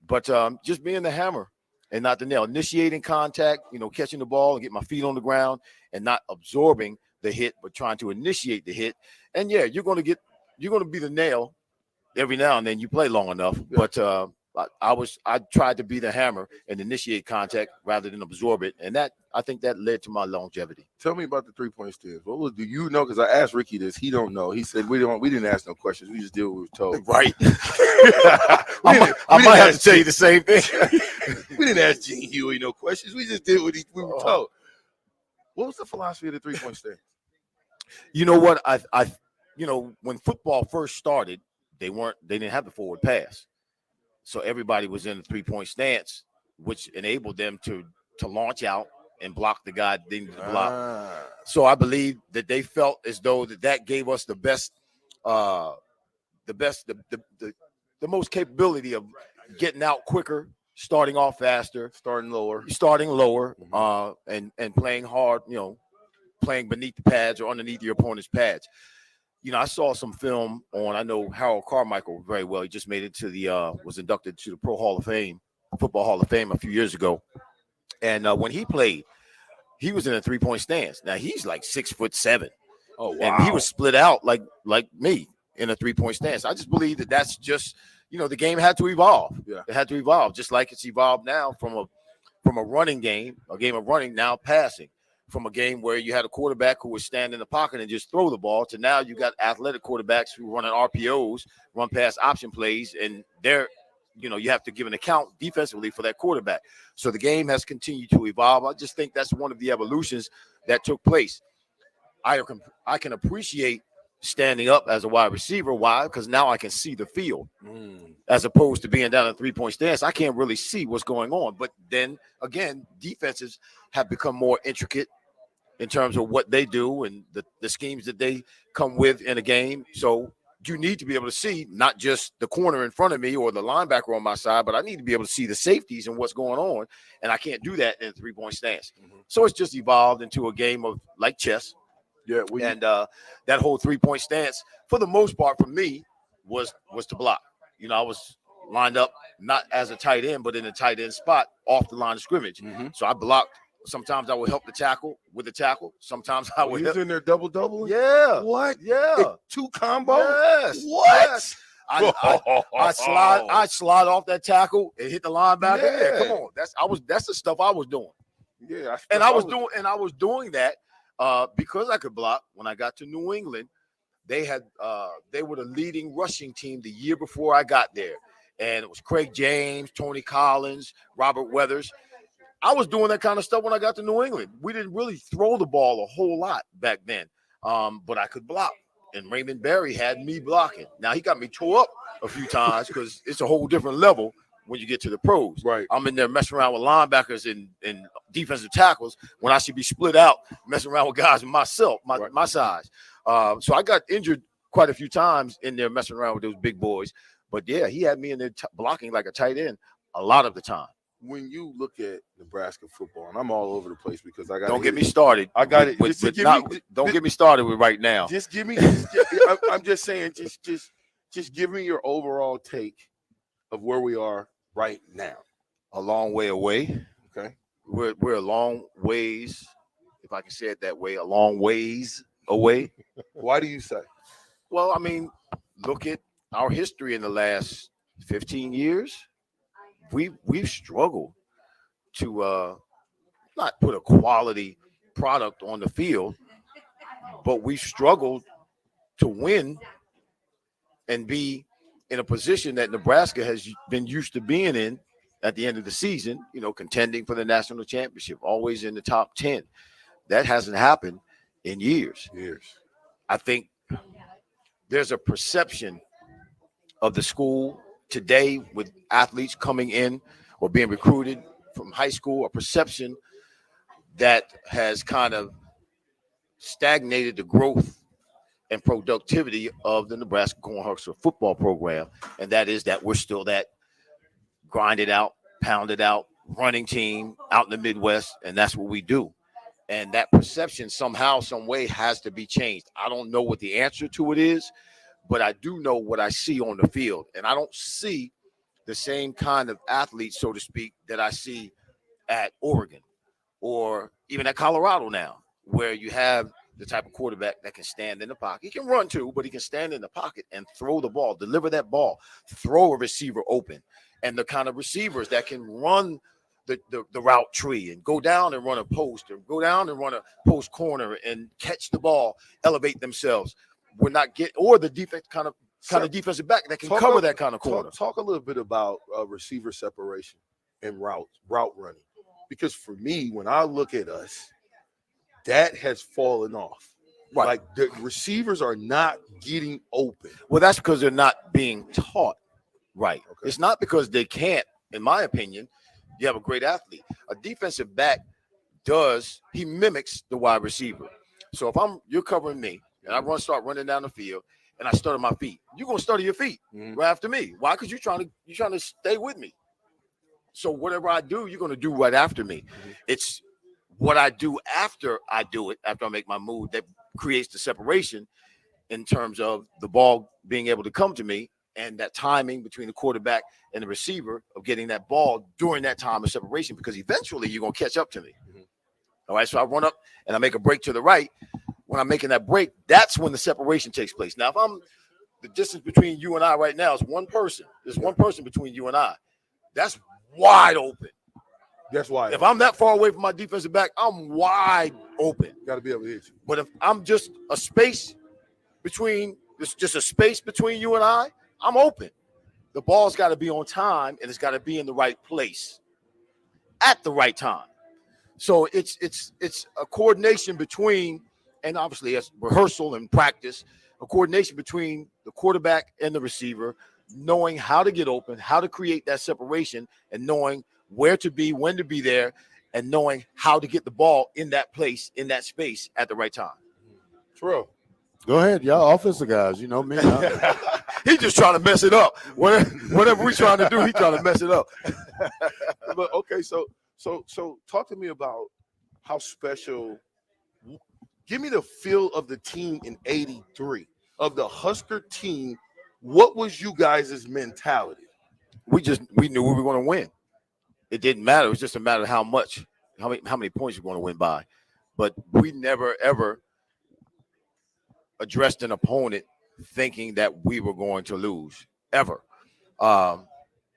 But just being the hammer and not the nail, initiating contact, catching the ball and get my feet on the ground and not absorbing the hit, but trying to initiate the hit. And yeah, you're going to be the nail every now and then. You play long enough, but I tried to be the hammer and initiate contact rather than absorb it, and I think that led to my longevity. Tell me about the 3-point stance. Do you know? Because I asked Ricky this. He don't know. He said we didn't ask no questions. We just did what we were told. Right. I might have to tell you the same thing. We didn't ask Gene Huey no questions. We just did what we were told. What was the philosophy of the 3-point stance? You know what? I when football first started, they didn't have the forward pass. So everybody was in a 3-point stance, which enabled them to launch out and block the guy they needed to block. So I believe that they felt as though that gave us the most capability of getting out quicker, starting off faster, starting lower, and playing hard, playing beneath the pads or underneath your opponent's pads. I saw some film on, I know Harold Carmichael very well. He just made it to was inducted to the Football Hall of Fame a few years ago. And when he played, he was in a 3-point stance. Now he's like 6'7". Oh, wow. And he was split out like me in a 3-point stance. I just believe that's just, the game had to evolve. Yeah. It had to evolve, just like it's evolved now from a running game, a game of running, now passing. From a game where you had a quarterback who would stand in the pocket and just throw the ball to now you got athletic quarterbacks who run RPOs, run pass option plays, and they're you have to give an account defensively for that quarterback. So the game has continued to evolve. I just think that's one of the evolutions that took place. I can appreciate standing up as a wide receiver. Why? Because now I can see the field as opposed to being down in 3-point stance. I can't really see what's going on. But then again, defenses have become more intricate in terms of what they do and the schemes that they come with in a game. So you need to be able to see not just the corner in front of me or the linebacker on my side, but I need to be able to see the safeties and what's going on. And I can't do that in a 3-point stance. So it's just evolved into a game of like chess. Yeah, and that whole 3-point stance, for the most part, for me, was to block. I was lined up not as a tight end, but in a tight end spot off the line of scrimmage. So I blocked. Sometimes I would help the tackle with the tackle. Sometimes I would. He was in there double. Yeah. What? Yeah. 2 combo. Yes. What? Yes. I slide off that tackle and hit the linebacker. Yeah, come on. That's the stuff I was doing. Yeah. I was doing that. Because I could block. When I got to New England, they were the leading rushing team the year before I got there. And it was Craig James, Tony Collins, Robert Weathers. I was doing that kind of stuff when I got to New England. We didn't really throw the ball a whole lot back then, but I could block. And Raymond Berry had me blocking. Now, he got me tore up a few times because it's a whole different level when you get to the pros. Right. I'm in there messing around with linebackers and defensive tackles when I should be split out, messing around with guys my size. So I got injured quite a few times in there messing around with those big boys. But, yeah, he had me in there blocking like a tight end a lot of the time. When you look at Nebraska football, and I'm all over the place because I got. Don't get me started. I got it. Don't get me started with right now. Just give me. I'm just saying. Just give me your overall take of where we are right now. A long way away. Okay. We're a long ways, if I can say it that way, a long ways away. Why do you say? Well, I mean, look at our history in the last 15 years. We've struggled to not put a quality product on the field, but we've struggled to win and be in a position that Nebraska has been used to being in at the end of the season, contending for the national championship, always in the top 10. That hasn't happened in years. I think there's a perception of the school today with athletes coming in or being recruited from high school, a perception that has kind of stagnated the growth and productivity of the Nebraska Cornhusker football program. And that is that we're still that grinded out, pounded out, running team out in the Midwest. And that's what we do. And that perception somehow, some way has to be changed. I don't know what the answer to it is, but I do know what I see on the field. And I don't see the same kind of athletes, so to speak, that I see at Oregon or even at Colorado now, where you have the type of quarterback that can stand in the pocket. He can run too, but he can stand in the pocket and throw the ball, deliver that ball, throw a receiver open. And the kind of receivers that can run the route tree and go down and run a post or go down and run a post corner and catch the ball, elevate themselves. We're not or the defense kind of defensive back that can cover that kind of corner. Talk a little bit about receiver separation and route running, because for me, when I look at us, that has fallen off. Right. Like the receivers are not getting open. Well, that's because they're not being taught right. Okay. It's not because they can't. In my opinion, you have a great athlete. A defensive back he mimics the wide receiver. So if you're covering me and I start running down the field and I stutter my feet, you're gonna stutter your feet right after me. Why? Because you're trying to stay with me. So whatever I do, you're gonna do right after me. It's what I do after I do it, after I make my move, that creates the separation in terms of the ball being able to come to me and that timing between the quarterback and the receiver of getting that ball during that time of separation, because eventually you're going to catch up to me. All right, so I run up and I make a break to the right. When I'm making that break, that's when the separation takes place. Now, if the distance between you and I right now is one person, there's one person between you and I, that's wide open. That's why. If I'm that far away from my defensive back, I'm wide open. Got to be able to hit you. But if I'm just a space between you and I, I'm open. the ball's got to be on time and it's got to be in the right place at the right time. So it's a coordination between, and obviously it's rehearsal and practice, a coordination between the quarterback and the receiver, knowing how to get open, how to create that separation, and knowing where to be, when to be there, and knowing how to get the ball in that place, in that space at the right time. True. Go ahead, y'all offensive guys. You know me. He's just trying to mess it up. Whatever we're trying to do, he's trying to mess it up. But okay, so talk to me about how special. Give me the feel of the team in '83, of the Husker team. What was you guys' mentality? We knew we were going to win. It didn't matter. It was just a matter of how many points we're going to win by. But we never ever addressed an opponent thinking that we were going to lose ever.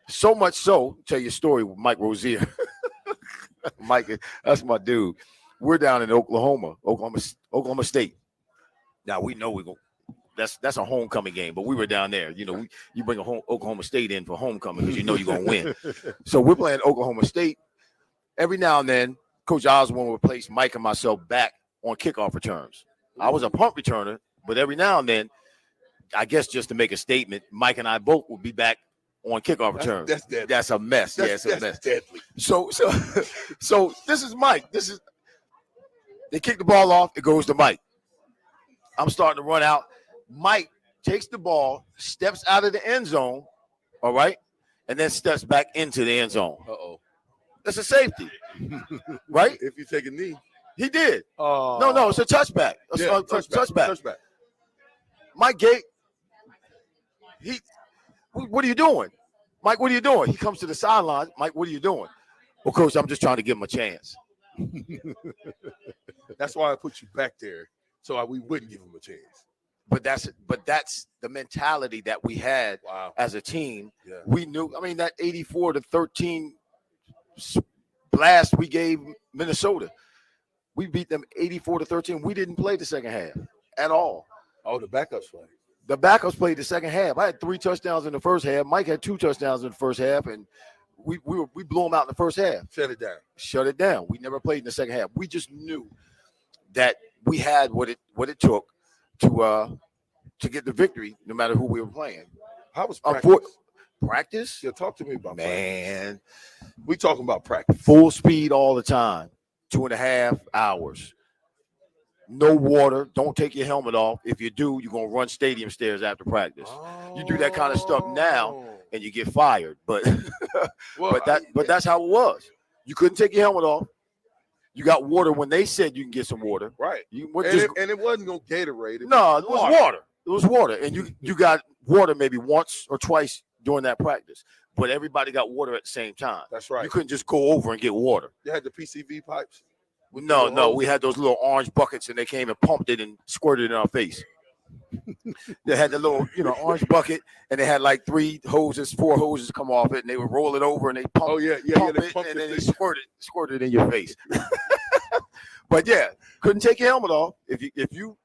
So much so, tell you a story with Mike Rozier. Mike, that's my dude. We're down in Oklahoma State. Now we know we're going. That's a homecoming game, but we were down there. You know, you bring Oklahoma State in for homecoming because you know you're gonna win. So we're playing Oklahoma State. Every now and then, Coach Osborne would place Mike and myself back on kickoff returns. I was a punt returner, but every now and then, I guess just to make a statement, Mike and I both would be back on kickoff returns. That's deadly. That's a mess. That's a mess. Deadly. So this is Mike. They kick the ball off. It goes to Mike. I'm starting to run out. Mike takes the ball, steps out of the end zone, all right, and then steps back into the end zone. Uh-oh. That's a safety, right? If you take a knee. He did. No, it's a touchback. Touchback. Mike Gate, what are you doing? Mike, what are you doing? He comes to the sideline. Mike, what are you doing? Well, Coach, I'm just trying to give him a chance. That's why I put you back there, so we wouldn't give him a chance. But that's the mentality that we had as a team. Yeah. We knew. I mean, that 84-13 blast we gave Minnesota, we beat them 84-13. We didn't play the second half at all. Oh, the backups played. The backups played the second half. I had 3 touchdowns in the first half. Mike had 2 touchdowns in the first half, and we blew them out in the first half. Shut it down. We never played in the second half. We just knew that we had what it took to get the victory, no matter who we were playing. How was practice? Practice? Yeah, talk to me about man. Practice. We talking about practice. Full speed all the time. 2.5 hours. No water. Don't take your helmet off. If you do, you're gonna run stadium stairs after practice. You do that kind of stuff now, and you get fired. But but that's how it was. You couldn't take your helmet off. You got water when they said you can get some water. Right. And it wasn't no Gatorade. It was water. It was water. And you got water maybe once or twice during that practice. But everybody got water at the same time. That's right. You couldn't just go over and get water. You had the PCV pipes? No. We had those little orange buckets, and they came and pumped it and squirted it in our face. They had the little, orange bucket, and they had like 4 hoses come off it, and they would roll it over, and they pump it, and then they squirt it in your face. But yeah, couldn't take your helmet off. If you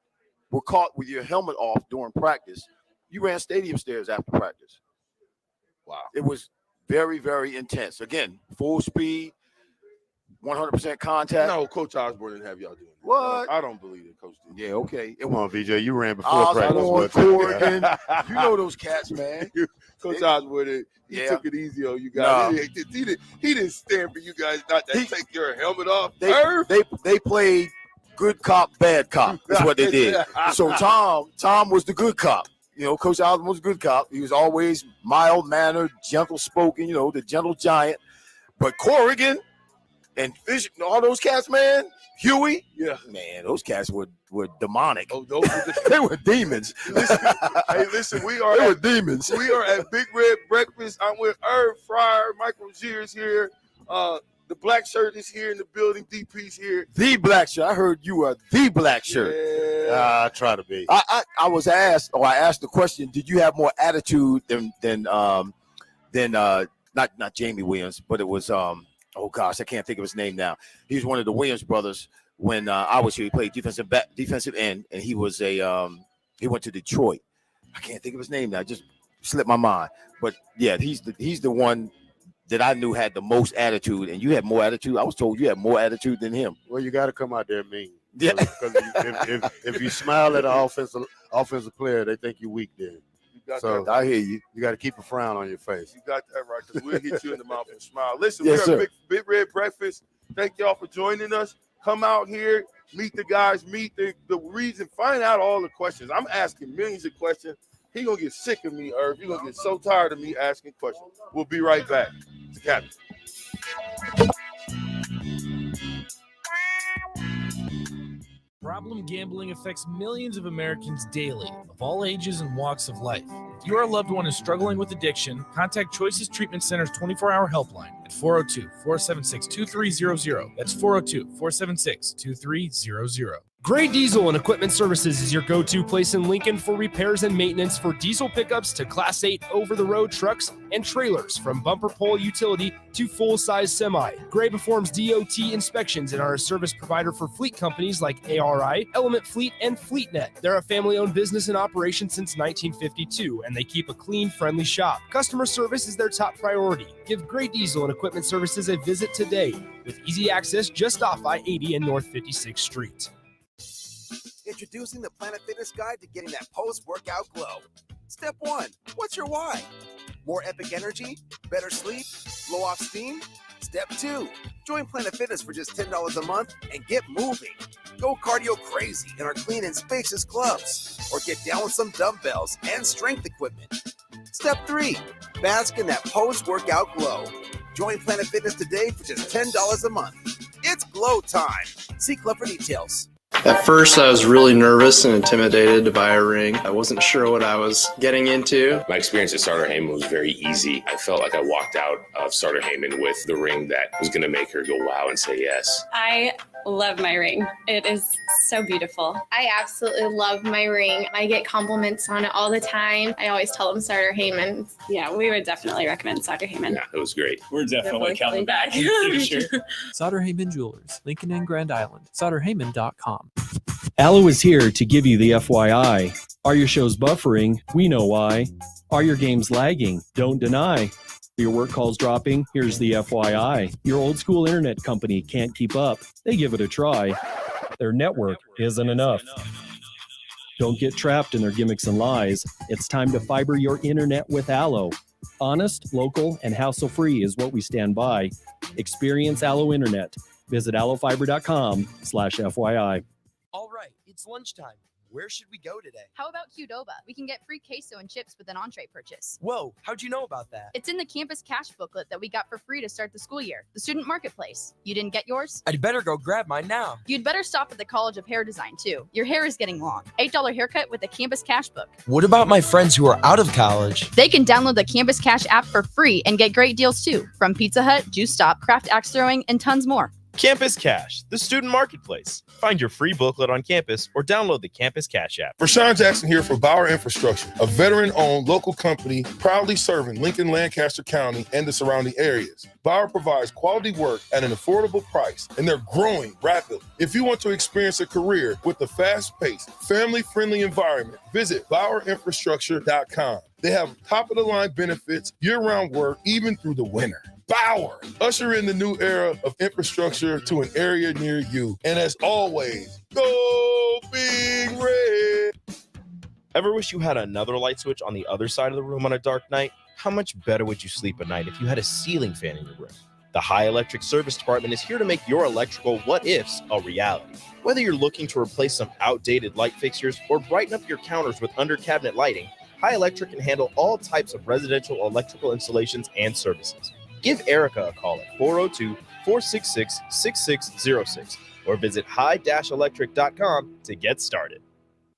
were caught with your helmet off during practice, you ran stadium stairs after practice. Wow. It was very, very intense. Again, full speed, 100% contact. No, Coach Osborne didn't have y'all doing that. What? I don't believe it, Coach did. Yeah, okay. Come on, VJ. You ran before practice. Corrigan. You know those cats, man. Coach Osborne, he took it easy on you guys. No. He didn't stand for you guys not to take your helmet off. They played good cop, bad cop. That's what they did. So Tom was the good cop. Coach Osborne was a good cop. He was always mild-mannered, gentle-spoken, the gentle giant. But Corrigan and Fish, all those cats, man, Huey, man, those cats were demonic. Oh, those were they were demons. Listen, we were demons. We are at Big Red Breakfast. I'm with Irv Fryer, Mike Rozier is here. The black shirt is here in the building. DP's here. The black shirt. I heard you are the black shirt. Yeah. I try to be. I was asked, or I asked the question, did you have more attitude than not Jamie Williams, but it was oh gosh, I can't think of his name now. He was one of the Williams brothers when I was here. He played defensive end, and he was he went to Detroit. I can't think of his name now. Just slipped my mind. But yeah, he's the one that I knew had the most attitude, and you had more attitude. I was told you had more attitude than him. Well, you got to come out there mean. Yeah. Because if you smile at an offensive player, they think you're weak then. So I hear you. You got to keep a frown on your face. You got that right, because we'll hit you in the mouth and smile. Listen, Yes, we're sir. at Big Red Breakfast. Thank y'all for joining us. Come out here, meet the guys, meet the reason, find out all the questions. I'm asking millions of questions. He gonna get sick of me, Irv. You're gonna get so tired of me asking questions. We'll be right back. It's the Captain. Problem gambling affects millions of Americans daily, of all ages and walks of life. If your loved one is struggling with addiction, contact Choices Treatment Center's 24-hour helpline at 402-476-2300. That's 402-476-2300. Gray Diesel and Equipment Services is your go-to place in Lincoln for repairs and maintenance for diesel pickups to Class 8 over-the-road trucks and trailers, from bumper pole utility to full-size semi. Gray performs DOT inspections and are a service provider for fleet companies like ARI, Element Fleet, and FleetNet. They're a family-owned business in operation since 1952, and they keep a clean, friendly shop. Customer service is their top priority. Give Gray Diesel and Equipment Services a visit today, with easy access just off I-80 and North 56th Street. Introducing the Planet Fitness Guide to getting that post-workout glow. Step 1, what's your why? More epic energy? Better sleep? Blow off steam? Step 2, join Planet Fitness for just $10 a month and get moving. Go cardio crazy in our clean and spacious clubs, or get down with some dumbbells and strength equipment. Step 3, bask in that post-workout glow. Join Planet Fitness today for just $10 a month. It's glow time. See club for details. At first, I was really nervous and intimidated to buy a ring. I wasn't sure what I was getting into. My experience at Starter Heyman was very easy. I felt like I walked out of Starter Heyman with the ring that was going to make her go wow and say yes. I love my ring. It is so beautiful. I absolutely love my ring. I get compliments on it all the time. I always tell them Starter Heyman. Yeah, we would definitely recommend Starter Heyman. Yeah, it was great. We're definitely coming back in the future. Sauter Heyman Jewelers, Lincoln and Grand Island. SauterHeyman.com. Allo is here to give you the FYI. Are your shows buffering? We know why. Are your games lagging? Don't deny. Your work calls dropping? Here's the FYI. Your old school internet company can't keep up. They give it a try. Their network isn't enough. Don't get trapped in their gimmicks and lies. It's time to fiber your internet with Allo. Honest, local, and hassle-free is what we stand by. Experience Allo Internet. Visit allofiber.com/FYI. All right, it's lunchtime. Where should we go today? How about Qdoba? We can get free queso and chips with an entree purchase. Whoa, how'd you know about that? It's in the campus cash booklet that we got for free to start the school year. The student marketplace. You didn't get yours? I'd better go grab mine now. You'd better stop at the College of Hair Design too. Your hair is getting long. $8 haircut with the campus cash book. What about my friends who are out of college? They can download the Campus Cash app for free and get great deals too, from Pizza Hut, Juice Stop, Craft Axe Throwing, and tons more. Campus Cash, the student marketplace. Find your free booklet on campus or download the Campus Cash app. Rashawn Jackson here for Bauer Infrastructure, a veteran-owned local company proudly serving Lincoln, Lancaster County, and the surrounding areas. Bauer provides quality work at an affordable price, and they're growing rapidly. If you want to experience a career with a fast-paced, family-friendly environment, visit BauerInfrastructure.com. They have top-of-the-line benefits, year-round work, even through the winter. Bauer, usher in the new era of infrastructure to an area near you. And as always, go Big Red. Ever wish you had another light switch on the other side of the room on a dark night? How much better would you sleep at night if you had a ceiling fan in your room? The High Electric Service Department is here to make your electrical what-ifs a reality. Whether you're looking to replace some outdated light fixtures or brighten up your counters with under-cabinet lighting, High Electric can handle all types of residential electrical installations and services. Give Erica a call at 402-466-6606 or visit high-electric.com to get started.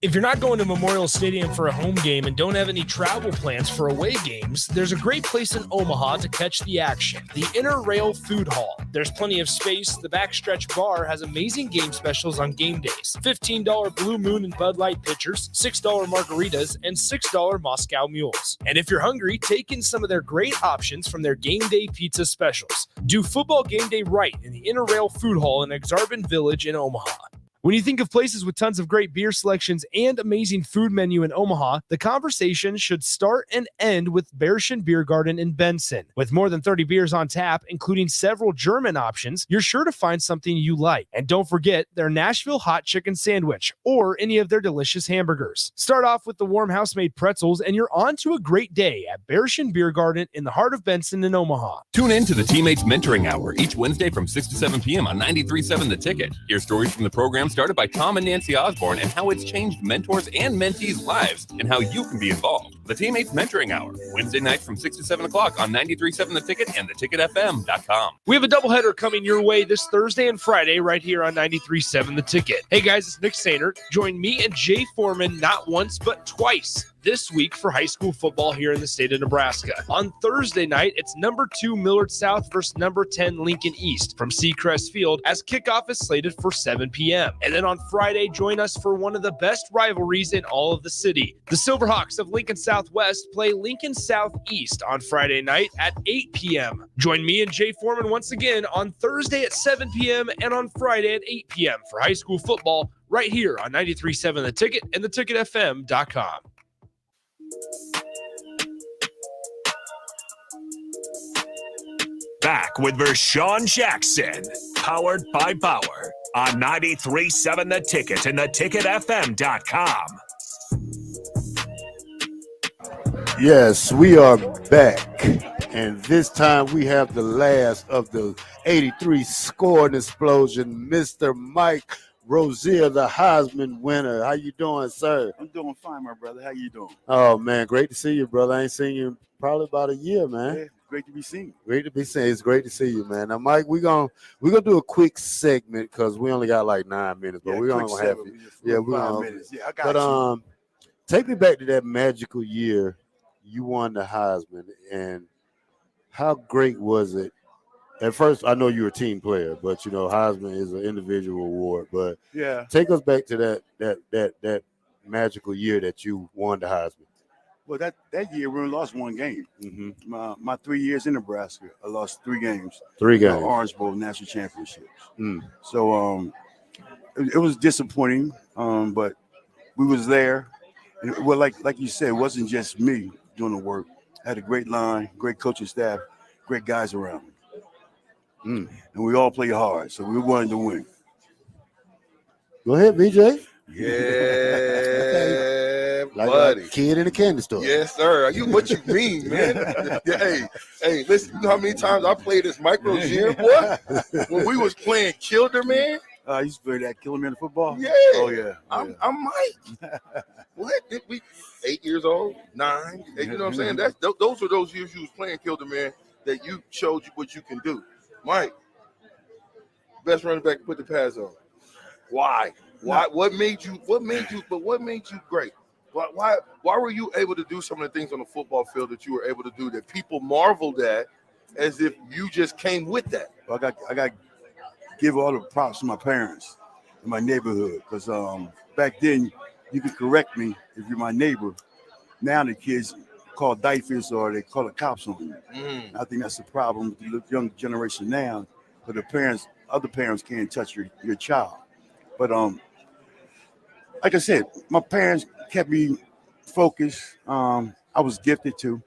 If you're not going to Memorial Stadium for a home game and don't have any travel plans for away games, there's a great place in Omaha to catch the action, the Inner Rail Food Hall. There's plenty of space. The Backstretch Bar has amazing game specials on game days. $15 Blue Moon and Bud Light pitchers, $6 margaritas, and $6 Moscow mules. And if you're hungry, take in some of their great options from their game day pizza specials. Do football game day right in the Inner Rail Food Hall in Exarban Village in Omaha. When you think of places with tons of great beer selections and amazing food menu in Omaha, the conversation should start and end with Bärischen Beer Garden in Benson. With more than 30 beers on tap, including several German options, you're sure to find something you like. And don't forget their Nashville hot chicken sandwich or any of their delicious hamburgers. Start off with the warm house-made pretzels and you're on to a great day at Bärischen Beer Garden in the heart of Benson in Omaha. Tune in to the Teammates Mentoring Hour each Wednesday from 6 to 7 p.m. on 93.7 The Ticket. Hear stories from the program started by Tom and Nancy Osborne and how it's changed mentors and mentees' lives and how you can be involved. The Teammates Mentoring Hour, Wednesday nights from 6 to 7 o'clock on 93.7 The Ticket and theticketfm.com. We have a doubleheader coming your way this Thursday and Friday right here on 93.7 The Ticket. Hey guys, it's Nick Sainer. Join me and Jay Foreman not once but twice this week for high school football here in the state of Nebraska. On Thursday night, it's number 2 Millard South versus number 10 Lincoln East from Seacrest Field as kickoff is slated for 7 p.m. And then on Friday, join us for one of the best rivalries in all of the city. The Silverhawks of Lincoln Southwest play Lincoln Southeast on Friday night at 8 p.m. Join me and Jay Foreman once again on Thursday at 7 p.m. and on Friday at 8 p.m. for high school football right here on 93.7 The Ticket and theticketfm.com. Back with Vershawn Jackson, powered by Bauer on 93.7 The Ticket and theticketfm.com. Yes, we are back. And this time we have the last of the 83 scoring explosion, Mr. Mike Rozier, the Heisman winner. How you doing, sir? I'm doing fine, my brother. How you doing? Oh, man, great to see you, brother. I ain't seen you in probably about a year, man. Yeah, great to be seen. Great to be seen. It's great to see you, man. Now, Mike, we're gonna do a quick segment because we only got like 9 minutes, but we're gonna have it. Yeah, we're gonna. Yeah, I got you. Take me back to that magical year you won the Heisman, and how great was it? At first, I know you're a team player, but you know Heisman is an individual award. But yeah, take us back to that magical year that you won the Heisman. Well, that year we only lost one game. Mm-hmm. My 3 years in Nebraska, I lost 3 games. 3 games. Orange Bowl national championships. So it was disappointing, but we was there. And, well, like you said, it wasn't just me doing the work. I had a great line, great coaching staff, great guys around me. And we all played hard, so we wanted to win. Go ahead, BJ. Yeah, like buddy. A kid in a candy store. Yes, sir. What you mean, man? hey, listen, you know how many times I played this Mike Rozier, boy? When we was playing Kilderman. I used to play that Kilderman football. Yeah. Oh, yeah. I'm Mike. What? Did we 8 years old? 9? You know what I'm saying? Those are those years you was playing Kilderman that you showed you what you can do. Mike, best running back to put the pads on. Why? What made you great? Why were you able to do some of the things on the football field that you were able to do that people marveled at as if you just came with that? Well, I got to give all the props to my parents in my neighborhood because back then you could correct me if you're my neighbor. Now the kids call diapers or they call the cops on you. I think that's the problem with the young generation now, but other parents can't touch your child. But like I said, my parents kept me focused. I was gifted too.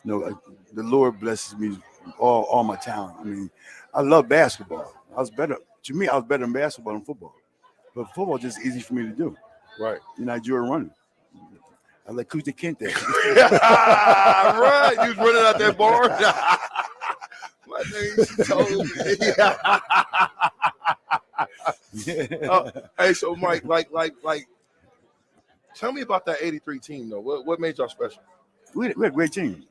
You know, the Lord blesses me all my talent. I mean, I love basketball. I was better in basketball than football. But football is just easy for me to do. Right. You know, I enjoy running. I like Kuta Kinte. Right. You was running out that bar. My name told me. Hey, so Mike, like, tell me about that 83 team though. What made y'all special? We had a great team.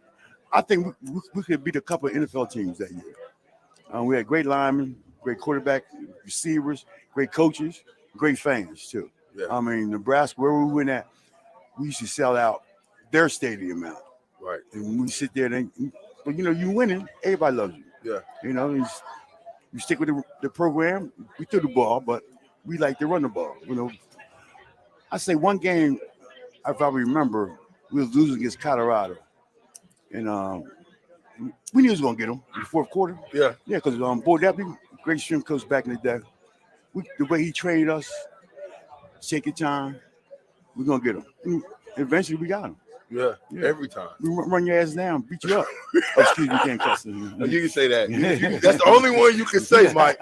I think we could beat a couple of NFL teams that year. We had great linemen, great quarterback, receivers, great coaches, great fans too. Yeah. I mean, Nebraska, where we went at, we used to sell out their stadium out. Right. And when we sit there, but you know, you winning, everybody loves you. Yeah. You know, you stick with the program. We threw the ball, but we like to run the ball. You know, I say one game, if I remember, we was losing against Colorado, and we knew we was gonna get them in the fourth quarter. Yeah. Yeah, because Boyd Deputy, great strength coach back in the day. The way he trained us, Take your time. We're gonna get them. And eventually, we got them. Yeah, every time. We run your ass down, beat you up. Oh, excuse me, can't cuss. You can say that. That's the only one you can say, Mike.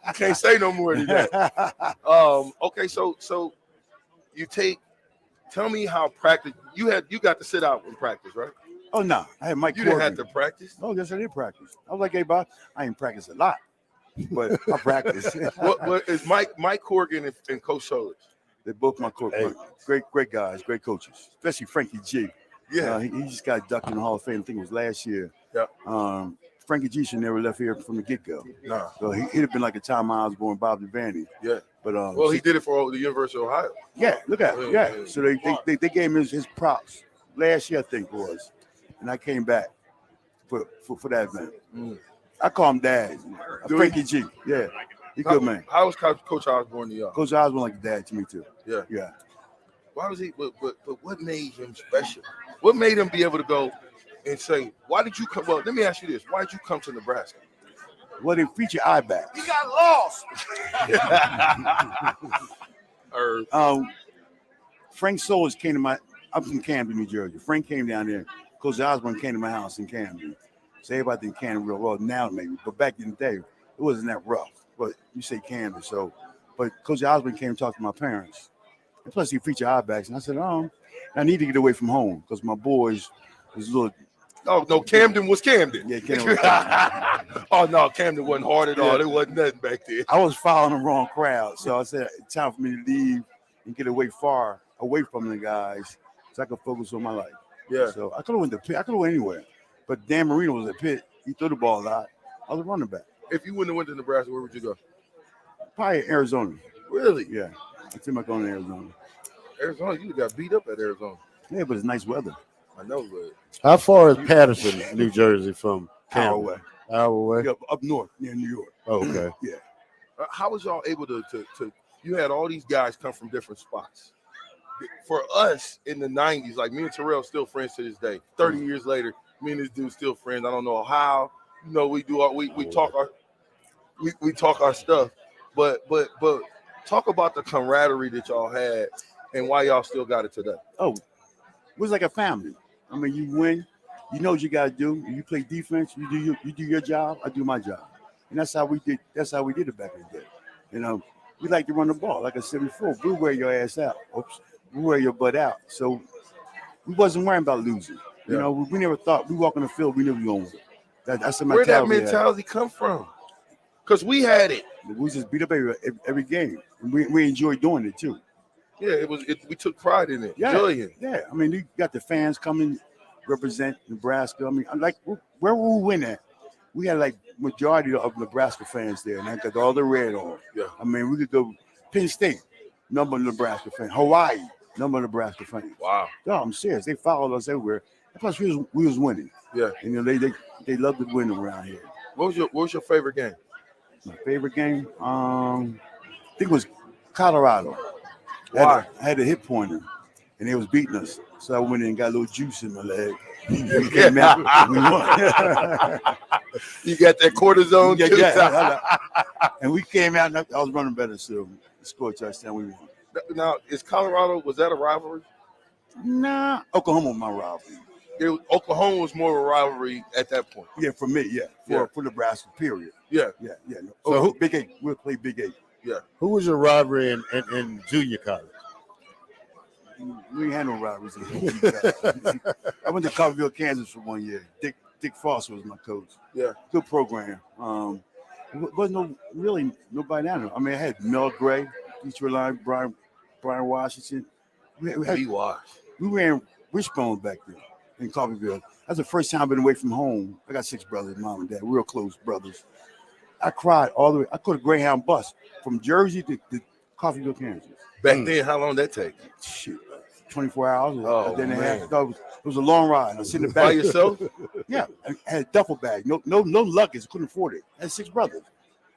You can't say no more than that. Okay, so you tell me how practice you got to sit out in practice, right? Oh no, I had Mike. You didn't have to practice. Oh yes, I did practice. I was like, hey, Bob, I ain't practice a lot, but I practice. What is Mike Corrigan and Coach Solis? They're both my coach. Great guys, great coaches, especially Frankie G. Yeah, he just got inducted in the Hall of Fame. I think it was last year. Yeah. Frankie G should never left here from the get-go. Nah. So he'd have been like a Tom Osborne, Bob Devaney. Yeah. But well, he did it for the University of Ohio. Yeah, look at it. Yeah. So they gave him his props last year, I think it was, and I came back for that event. I call him Dad. Frankie G. Yeah. He good man. How was Coach Osborne to y'all? Coach Osborne like a dad to me too. Yeah. Yeah. Why was he? But what made him special? What made him be able to go and say, "Why did you come?" Well, let me ask you this: why did you come to Nebraska? Well, they feature I-backs. You got lost. Frank Solis came to my. I'm from Camden, New Jersey. Frank came down there. Coach Osborne came to my house in Camden. So everybody think Camden real well now, maybe, but back in the day, it wasn't that rough. But you say Camden, so. But Coach Osborne came and talked to my parents. And plus, he featured I-backs, and I said, I need to get away from home because my boys was a little. Oh no, Camden was Camden. Yeah, Camden was Camden. Oh no, Camden wasn't hard at all. There wasn't nothing back there. I was following the wrong crowd, so I said it's time for me to leave and get away from the guys, so I could focus on my life. Yeah. So I could have went to Pitt. I could have went anywhere, but Dan Marino was at Pitt. He threw the ball a lot. I was a running back. If you wouldn't have went to Nebraska, where would you go? Probably Arizona. Really? Yeah. I think I'm going to Arizona. Arizona, you got beat up at Arizona. Yeah, but it's nice weather. I know, but How far is Patterson, New Jersey, from Hour Camden? away. Hour away. Yeah, up north near New York. Oh, okay. Yeah. How was y'all able to you had all these guys come from different spots? For us in the 90s, like me and Terrell still friends to this day. 30 years later, me and this dude still friends. I don't know how. You know, we talk our stuff, but talk about the camaraderie that y'all had and why y'all still got it today. Oh, it was like a family. I mean, you win, you know what you got to do. You play defense, you do your job, I do my job, and that's how we did. That's how we did it back in the day. You know, we like to run the ball. Like I said before, we wear your ass out. Oops, we wear your butt out. So we wasn't worrying about losing. You know, we never thought we walk on the field. We knew we were going to win. That's the mentality. Where that mentality come from? Because we had it. We just beat up every game. And we enjoyed doing it too. Yeah, we took pride in it. Yeah, Brilliant. Yeah. I mean, you got the fans coming, represent Nebraska. I mean, like where we win at? We had like majority of Nebraska fans there, and they got all the red on. Yeah. I mean, we could go Penn State, number of Nebraska fans. Hawaii, number of Nebraska fans. Wow. No, I'm serious. They followed us everywhere. Plus, we was winning. Yeah. And you know, they love to win around here. What was your favorite game? My favorite game, I think it was Colorado. Why? I had a hit pointer, and they was beating us. So I went in and got a little juice in my leg. We came out, we won. You got that cortisone too. Yeah. And we came out, and I was running better, so we scored a touchdown. We won. Now, was that a rivalry? Nah, Oklahoma was my rivalry. Oklahoma was more of a rivalry at that point. Yeah, for me, yeah. For Nebraska, period. Yeah. Yeah. So Big 8, we'll play Big 8. Yeah. Who was your rivalry in junior college? We ain't had no rivalries in junior college. I went to Coffeyville, Kansas for 1 year. Dick Foster was my coach. Yeah. Good program. There wasn't nobody down there. I mean, I had Mel Gray, Detroit Line, Brian Washington. We ran wishbones back there in Coffeyville. That's the first time I've been away from home. I got 6 brothers, mom and dad, real close brothers. I cried all the way. I caught a Greyhound bus from Jersey to Coffeyville, Kansas. Back then, how long did that take? Shit, 24 hours. Oh, then man. it was a long ride. I was sitting in the back. By yourself? Yeah. I had a duffel bag. No luggage. Couldn't afford it. I had 6 brothers.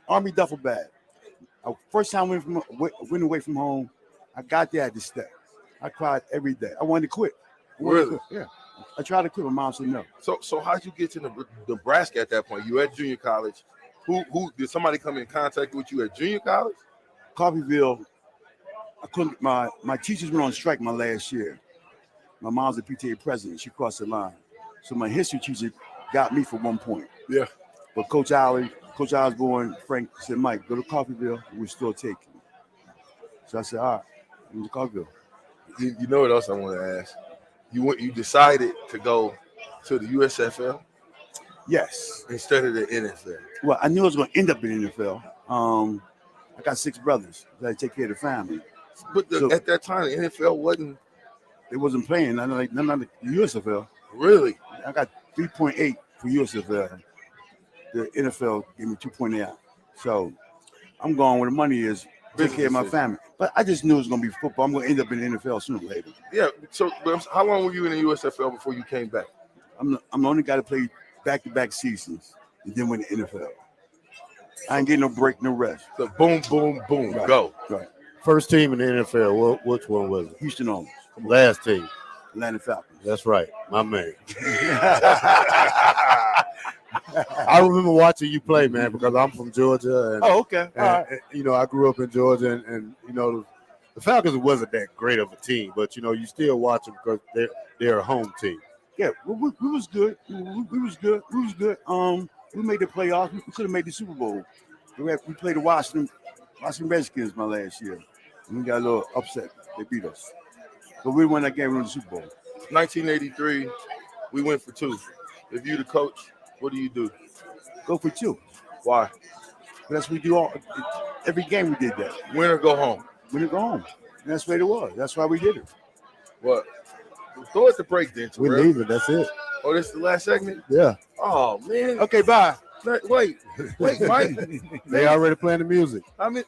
Army duffel bag. First time went away from home, I got there at the step. I cried every day. I wanted to quit. Really? Yeah. I tried to quit. My mom said no. So how'd you get to Nebraska at that point? You at junior college. Who did somebody come in contact with you at junior college? Coffeyville I couldn't. My teachers went on strike my last year. My mom's a PTA president. She crossed the line, so my history teacher got me for 1 point. Yeah. But Coach Osborne, Frank said, Mike, go to Coffeyville. We're still taking. So I said, all right, I'm to Coffeyville. You know what else I want to ask? You decided to go to the USFL? Yes. Instead of the NFL. Well, I knew I was going to end up in the NFL. I got 6 brothers. I got to take care of the family. But at that time, the NFL wasn't. It wasn't playing. None of the USFL. Really? I got 3.8 for USFL. The NFL gave me 2.8. So I'm going where the money is. Take care of my family. But I just knew it was going to be football. I'm going to end up in the NFL sooner or later. Yeah. So how long were you in the USFL before you came back? I'm the only guy to play back-to-back seasons and then win the NFL. I ain't getting no break, no rest. So boom, boom, boom, right. go. Right. First team in the NFL, which one was it? Houston Owners. Last team. Atlanta Falcons. That's right, my man. I remember watching you play, man, because I'm from Georgia. And, okay. And, all right. you know, I grew up in Georgia, and you know, the Falcons wasn't that great of a team, but you know, you still watch them because they're a home team. Yeah, we was good. We was good. We made the playoffs. We could have made the Super Bowl. We played the Washington Redskins my last year, and we got a little upset. They beat us, but we won that game in the Super Bowl. 1983, we went for 2. If you the coach, what do? Go for 2. Why? That's what we do every game. We did that. Win or go home. Win or go home. And that's the way it was. That's why we did it. What? Throw it the break then. We leaving. That's it. Oh, this is the last segment? Yeah. Oh man. Okay, bye. Wait, Mike. They already playing the music. I mean,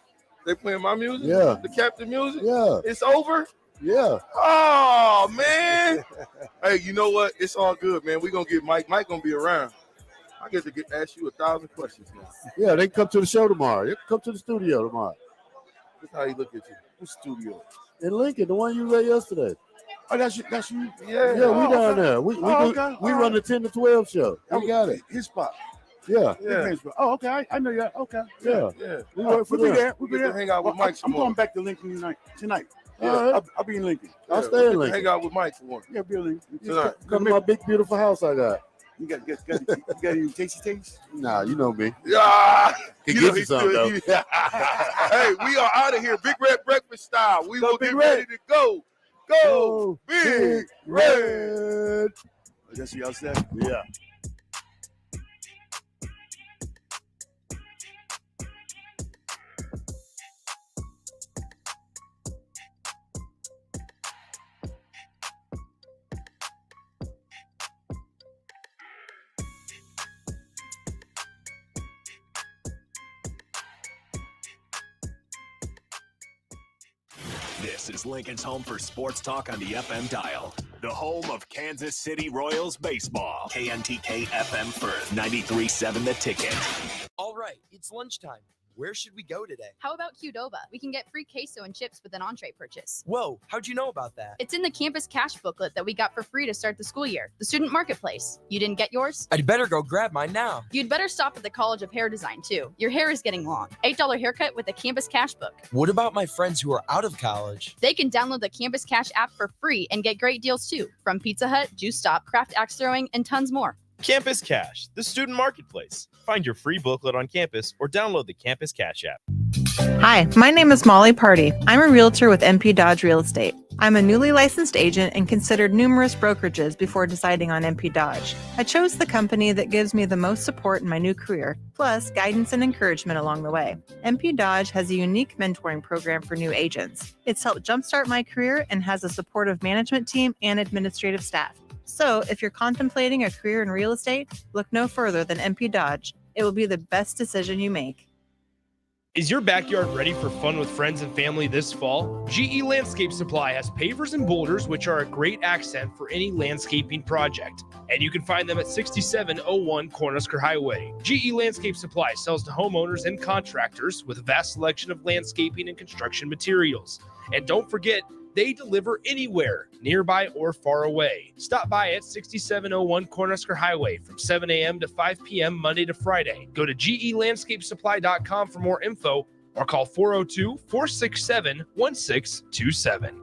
they playing my music? Yeah. The captain music? Yeah. It's over? Yeah. Oh man. Hey, you know what? It's all good, man. We're gonna get Mike. Mike gonna be around. I get to ask you 1,000 questions now. Yeah, they can come to the show tomorrow. They can come to the studio tomorrow. Look how he look at you. What studio? In Lincoln, the one you were at yesterday. Oh, that's you. Yeah. Yeah, we down there. We okay. we run the 10 to 12 show. We got it. His spot. Yeah. Oh, okay. I know that. Okay. Yeah. We work for there. We'll be there. Hang out with Mike. I'm going back to Lincoln tonight. Yeah. I'll be in Lincoln. I'll stay in Lincoln. Hang out with Mike for one. Yeah, be in Lincoln. Tonight. Come to my big, beautiful house I got. You got any tasty taste? Nah, you know me. Yeah. Can get you something, though. Hey, we are out of here. Big Red Breakfast style. We will get ready to go. Go Big Red. That's what y'all said? Yeah. This is Lincoln's home for sports talk on the FM dial. The home of Kansas City Royals baseball. KNTK FM Firth, 93.7 The Ticket. All right, it's lunchtime. Where should we go today? How about Qdoba? We can get free queso and chips with an entree purchase. Whoa, how'd you know about that? It's in the campus cash booklet that we got for free to start the school year, the student marketplace. You didn't get yours? I'd better go grab mine now. You'd better stop at the College of Hair Design, too. Your hair is getting long. $8 haircut with the campus cash book. What about my friends who are out of college? They can download the campus cash app for free and get great deals, too, from Pizza Hut, Juice Stop, Craft Axe Throwing, and tons more. Campus Cash, the student marketplace. Find your free booklet on campus or download the Campus Cash app. Hi, my name is Molly Party. I'm a realtor with MP Dodge Real Estate. I'm a newly licensed agent and considered numerous brokerages before deciding on MP Dodge. I chose the company that gives me the most support in my new career, plus guidance and encouragement along the way. MP Dodge has a unique mentoring program for new agents. It's helped jumpstart my career and has a supportive management team and administrative staff. So if you're contemplating a career in real estate, look no further than MP Dodge. It will be the best decision you make. Is your backyard ready for fun with friends and family this fall? GE Landscape Supply has pavers and boulders, which are a great accent for any landscaping project. And you can find them at 6701 Cornhusker Highway. GE Landscape Supply sells to homeowners and contractors with a vast selection of landscaping and construction materials. And don't forget, they deliver anywhere, nearby or far away. Stop by at 6701 Cornhusker Highway from 7 a.m. to 5 p.m. Monday to Friday. Go to gelandscapesupply.com for more info or call 402-467-1627.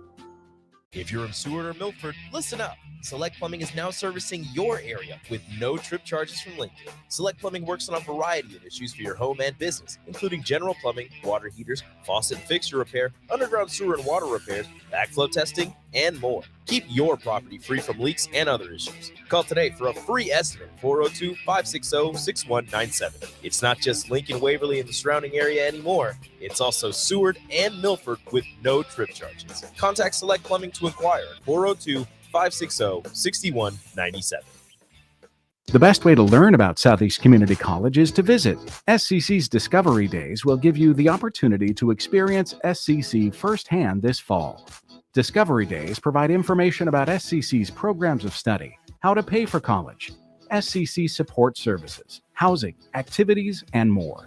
If you're in Seward or Milford, listen up. Select Plumbing is now servicing your area with no trip charges from Lincoln. Select Plumbing works on a variety of issues for your home and business, including general plumbing, water heaters, faucet and fixture repair, underground sewer and water repairs, backflow testing, and more. Keep your property free from leaks and other issues. Call today for a free estimate, 402-560-6197. It's not just Lincoln, Waverly, and the surrounding area anymore. It's also Seward and Milford with no trip charges. Contact Select Plumbing to inquire at 402-560-6197. The best way to learn about Southeast Community College is to visit. SCC's Discovery Days will give you the opportunity to experience SCC firsthand this fall. Discovery Days provide information about SCC's programs of study, how to pay for college, SCC support services, housing, activities, and more.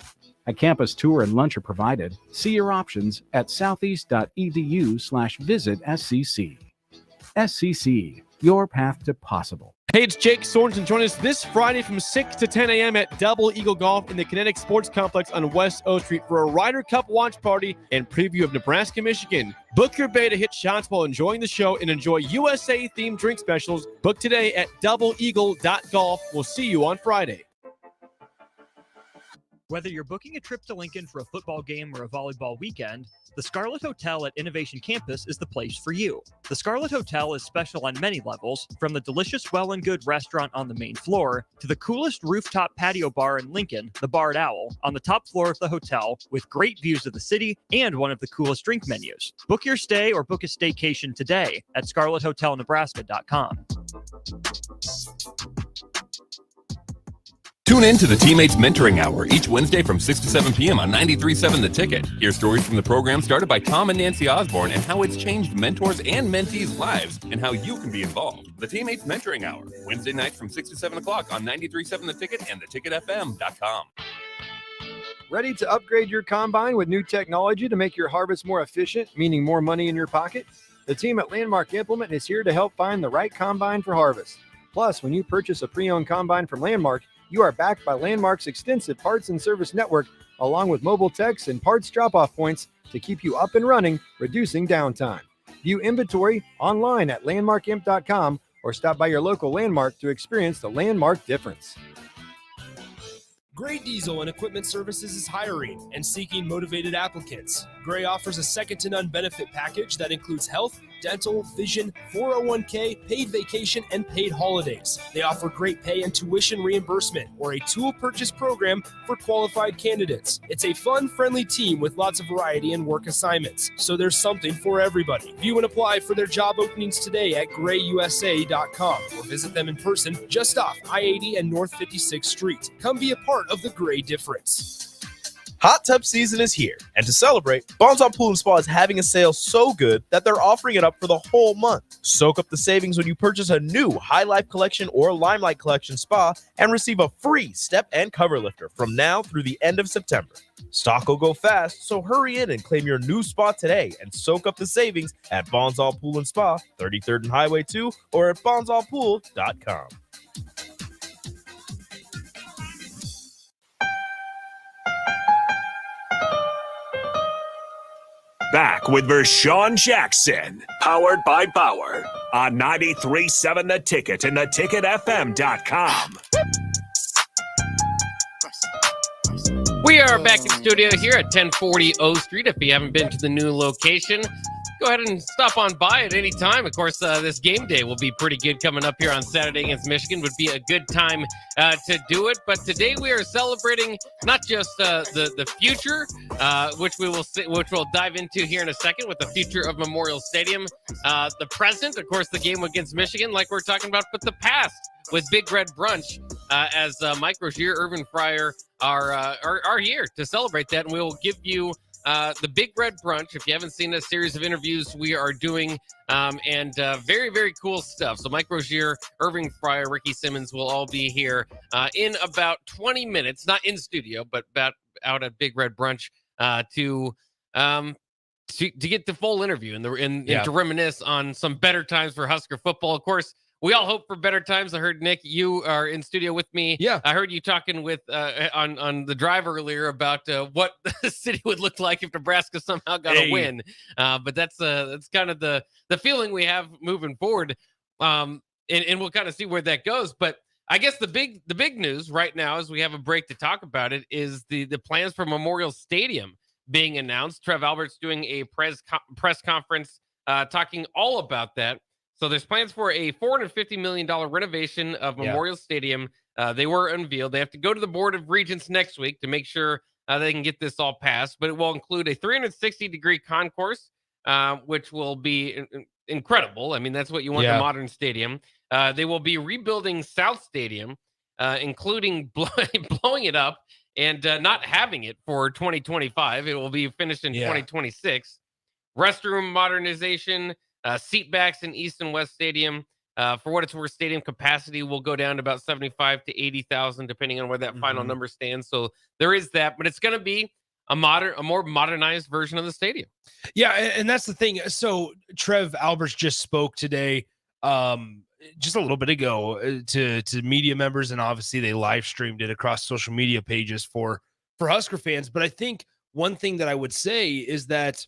A campus tour and lunch are provided. See your options at southeast.edu/visit SCC. SCC, your path to possible. Hey, it's Jake Sorensen. Join us this Friday from 6 to 10 a.m. at Double Eagle Golf in the Kinetic Sports Complex on West O Street for a Ryder Cup watch party and preview of Nebraska, Michigan. Book your bay to hit shots while enjoying the show and enjoy USA-themed drink specials. Book today at doubleeagle.golf. We'll see you on Friday. Whether you're booking a trip to Lincoln for a football game or a volleyball weekend, the Scarlet Hotel at Innovation Campus is the place for you. The Scarlet Hotel is special on many levels, from the delicious Well and Good restaurant on the main floor to the coolest rooftop patio bar in Lincoln, the Barred Owl, on the top floor of the hotel with great views of the city and one of the coolest drink menus. Book your stay or book a staycation today at scarlethotelnebraska.com. Tune in to the Teammates Mentoring Hour each Wednesday from 6 to 7 p.m. on 93.7 The Ticket. Hear stories from the program started by Tom and Nancy Osborne and how it's changed mentors and mentees' lives and how you can be involved. The Teammates Mentoring Hour, Wednesday nights from 6 to 7 o'clock on 93.7 The Ticket and theticketfm.com. Ready to upgrade your combine with new technology to make your harvest more efficient, meaning more money in your pocket? The team at Landmark Implement is here to help find the right combine for harvest. Plus, when you purchase a pre-owned combine from Landmark, you are backed by Landmark's extensive parts and service network, along with mobile techs and parts drop-off points to keep you up and running, reducing downtime. View inventory online at landmarkimp.com or stop by your local Landmark to experience the Landmark difference. Gray Diesel and Equipment Services is hiring and seeking motivated applicants. Gray offers a second-to-none benefit package that includes health, dental, vision, 401k, paid vacation, and paid holidays. They offer great pay and tuition reimbursement or a tool purchase program for qualified candidates. It's a fun, friendly team with lots of variety and work assignments, so there's something for everybody. View and apply for their job openings today at grayusa.com or visit them in person just off I-80 and North 56th Street. Come be a part of the Gray difference. Hot tub season is here, and to celebrate, Bonds on Pool & Spa is having a sale so good that they're offering it up for the whole month. Soak up the savings when you purchase a new High Life Collection or Limelight Collection spa and receive a free step and cover lifter from now through the end of September. Stock will go fast, so hurry in and claim your new spa today and soak up the savings at Bonds on Pool & Spa, 33rd and Highway 2, or at bondsonpool.com. Back with Vershawn Jackson, powered by Bauer, on 93.7 The Ticket and theticketfm.com. We are back in studio here at 1040 O Street. If you haven't been to the new location, go ahead and stop on by at any time. Of course, this game day will be pretty good coming up here on Saturday against Michigan. Would be a good time to do it. But today we are celebrating not just the future, which we'll dive into here in a second with the future of Memorial Stadium. The present, of course, the game against Michigan, like we're talking about, but the past with Big Red Brunch, as Mike Rozier, Irvin Fryer are here to celebrate that, and we will give you the Big Red Brunch. If you haven't seen a series of interviews we are doing, and very, very cool stuff. So Mike Rozier, Irving Fryer, Ricky Simmons will all be here in about 20 minutes, not in studio, but out at Big Red Brunch to get the full interview and to reminisce on some better times for Husker football. Of course, we all hope for better times. I heard, Nick, you are in studio with me. Yeah. I heard you talking with on the drive earlier about what the city would look like if Nebraska somehow got a win. But that's kind of the feeling we have moving forward. And we'll kind of see where that goes. But I guess the big news right now, as we have a break to talk about it, is the plans for Memorial Stadium being announced. Trev Albert's doing a press conference talking all about that. So there's plans for a $450 million renovation of Memorial Stadium. They were unveiled. They have to go to the Board of Regents next week to make sure they can get this all passed. But it will include a 360-degree concourse, which will be incredible. I mean, that's what you want in a modern stadium. They will be rebuilding South Stadium, including blowing it up and not having it for 2025. It will be finished in 2026. Restroom modernization, seat backs in East and West Stadium. For what it's worth, stadium capacity will go down to about 75 to 80,000, depending on where that final number stands. So there is that, but it's going to be a more modernized version of the stadium. Yeah, and that's the thing. So Trev Alberts just spoke today, just a little bit ago, to media members, and obviously they live streamed it across social media pages for Husker fans. But I think one thing that I would say is that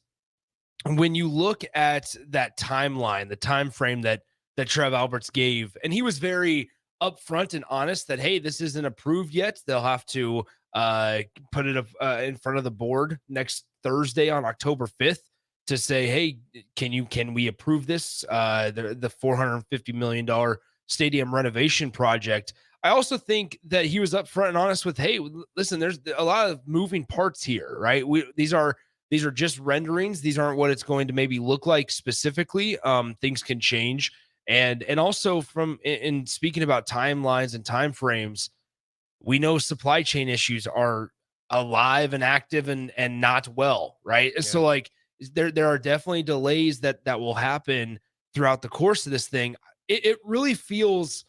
when you look at that timeline, the time frame that Trev Alberts gave, and he was very upfront and honest that, hey, this isn't approved yet. They'll have to put it in front of the board next Thursday on October 5th to say, hey, can we approve this? The $450 million stadium renovation project. I also think that he was upfront and honest with, hey, listen, there's a lot of moving parts here, right? These are just renderings. These aren't what it's going to maybe look like specifically. Things can change. And also in speaking about timelines and timeframes, we know supply chain issues are alive and active and not well, right? Yeah. So like there are definitely delays that will happen throughout the course of this thing. It really feels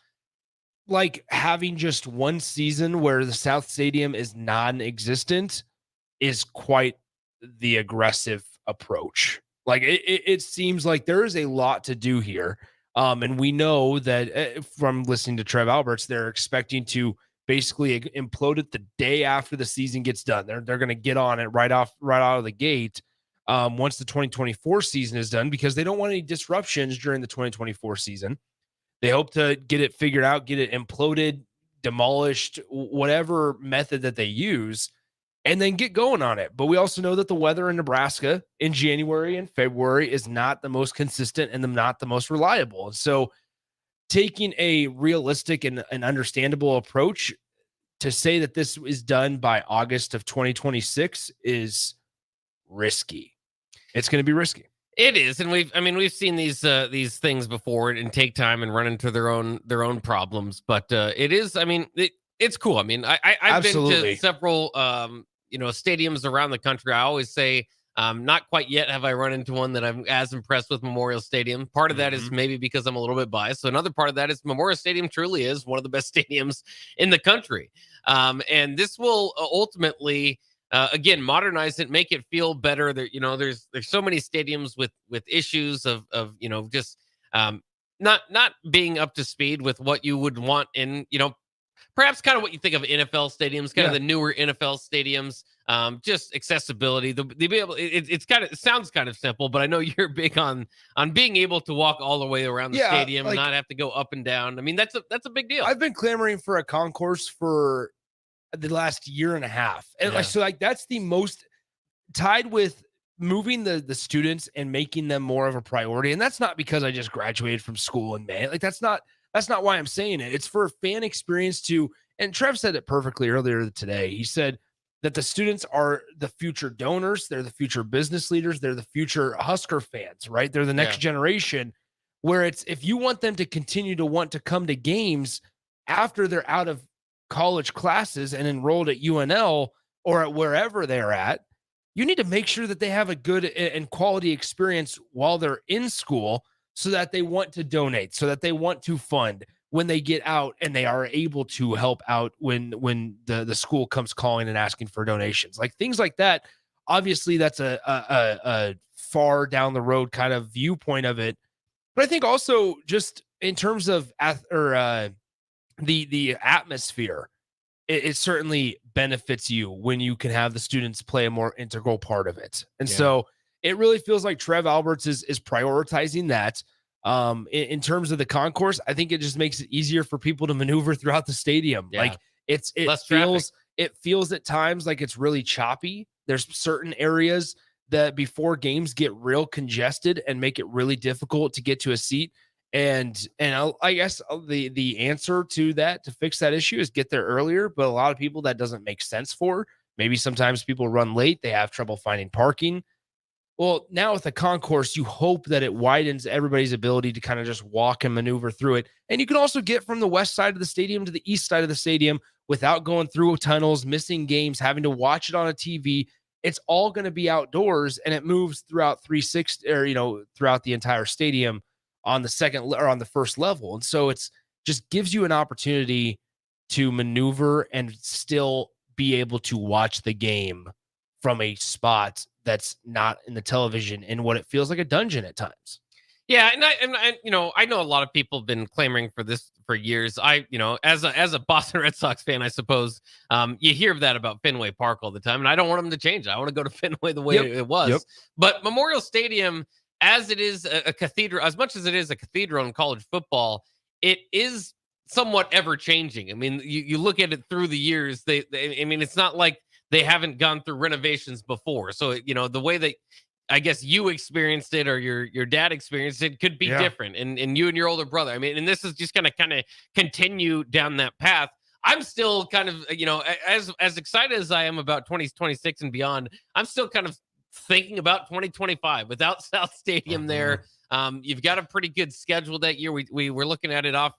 like having just one season where the South Stadium is non-existent is quite the aggressive approach. Like it seems like there is a lot to do here. And we know that from listening to Trev Alberts, they're expecting to basically implode it the day after the season gets done. They're going to get on it right out of the gate once the 2024 season is done, because they don't want any disruptions during the 2024 season. They hope to get it figured out, get it imploded, demolished, whatever method that they use, and then get going on it. But we also know that the weather in Nebraska in January and February is not the most consistent and not the most reliable. And so taking a realistic and understandable approach to say that this is done by August of 2026 is risky. It's going to be risky. It is, and we've seen these things before and take time and run into their own problems. But it is, it's cool. I've been to several stadiums around the country. I always say, not quite yet have I run into one that I'm as impressed with Memorial Stadium. Part of that is maybe because I'm a little bit biased. So another part of that is Memorial Stadium truly is one of the best stadiums in the country. And this will ultimately, again, modernize it, make it feel better. There's so many stadiums with issues of just not being up to speed with what you would want in, perhaps kind of what you think of NFL stadiums, kind of the newer NFL stadiums, just accessibility. It sounds kind of simple, but I know you're big on being able to walk all the way around the stadium and not have to go up and down. I mean, that's a big deal. I've been clamoring for a concourse for the last year and a half. And that's the most tied with moving the students and making them more of a priority. And that's not because I just graduated from school in May. Like that's not why I'm saying it. It's for a fan experience to, and Trev said it perfectly earlier today. He said that the students are the future donors. They're the future business leaders. They're the future Husker fans, right? They're the next generation, where it's, if you want them to continue to want to come to games after they're out of college classes and enrolled at UNL or at wherever they're at, you need to make sure that they have a good and quality experience while they're in school, so that they want to donate, so that they want to fund when they get out, and they are able to help out when the school comes calling and asking for donations, like things like that. Obviously that's a far down the road kind of viewpoint of it. But I think also just in terms of the atmosphere, it certainly benefits you when you can have the students play a more integral part of it. And so it really feels like Trev Alberts is prioritizing that. In terms of the concourse, I think it just makes it easier for people to maneuver throughout the stadium. Yeah. Like it feels at times like it's really choppy. There's certain areas that before games get real congested and make it really difficult to get to a seat. And I guess the answer to that, to fix that issue, is get there earlier. But a lot of people that doesn't make sense for. Maybe sometimes people run late. They have trouble finding parking. Well, now with the concourse, you hope that it widens everybody's ability to kind of just walk and maneuver through it. And you can also get from the west side of the stadium to the east side of the stadium without going through tunnels, missing games, having to watch it on a TV. It's all going to be outdoors, and it moves throughout 360, or throughout the entire stadium on the second or on the first level. And so it's just gives you an opportunity to maneuver and still be able to watch the game from a spot that's not in the television in what it feels like a dungeon at times. Yeah, and I know a lot of people have been clamoring for this for years. As a Boston Red Sox fan, I suppose you hear that about Fenway Park all the time, and I don't want them to change it. I want to go to Fenway the way it was. Yep. But Memorial Stadium, as it is a cathedral, as much as it is a cathedral in college football, it is somewhat ever changing. I mean, you look at it through the years. It's not like they haven't gone through renovations before. So, the way that I guess you experienced it or your dad experienced it could be different. And you and your older brother, and this is just going to kind of continue down that path. I'm still kind of, as excited as I am about 2026 and beyond, I'm still kind of thinking about 2025 without South Stadium there. You've got a pretty good schedule that year. We were looking at it off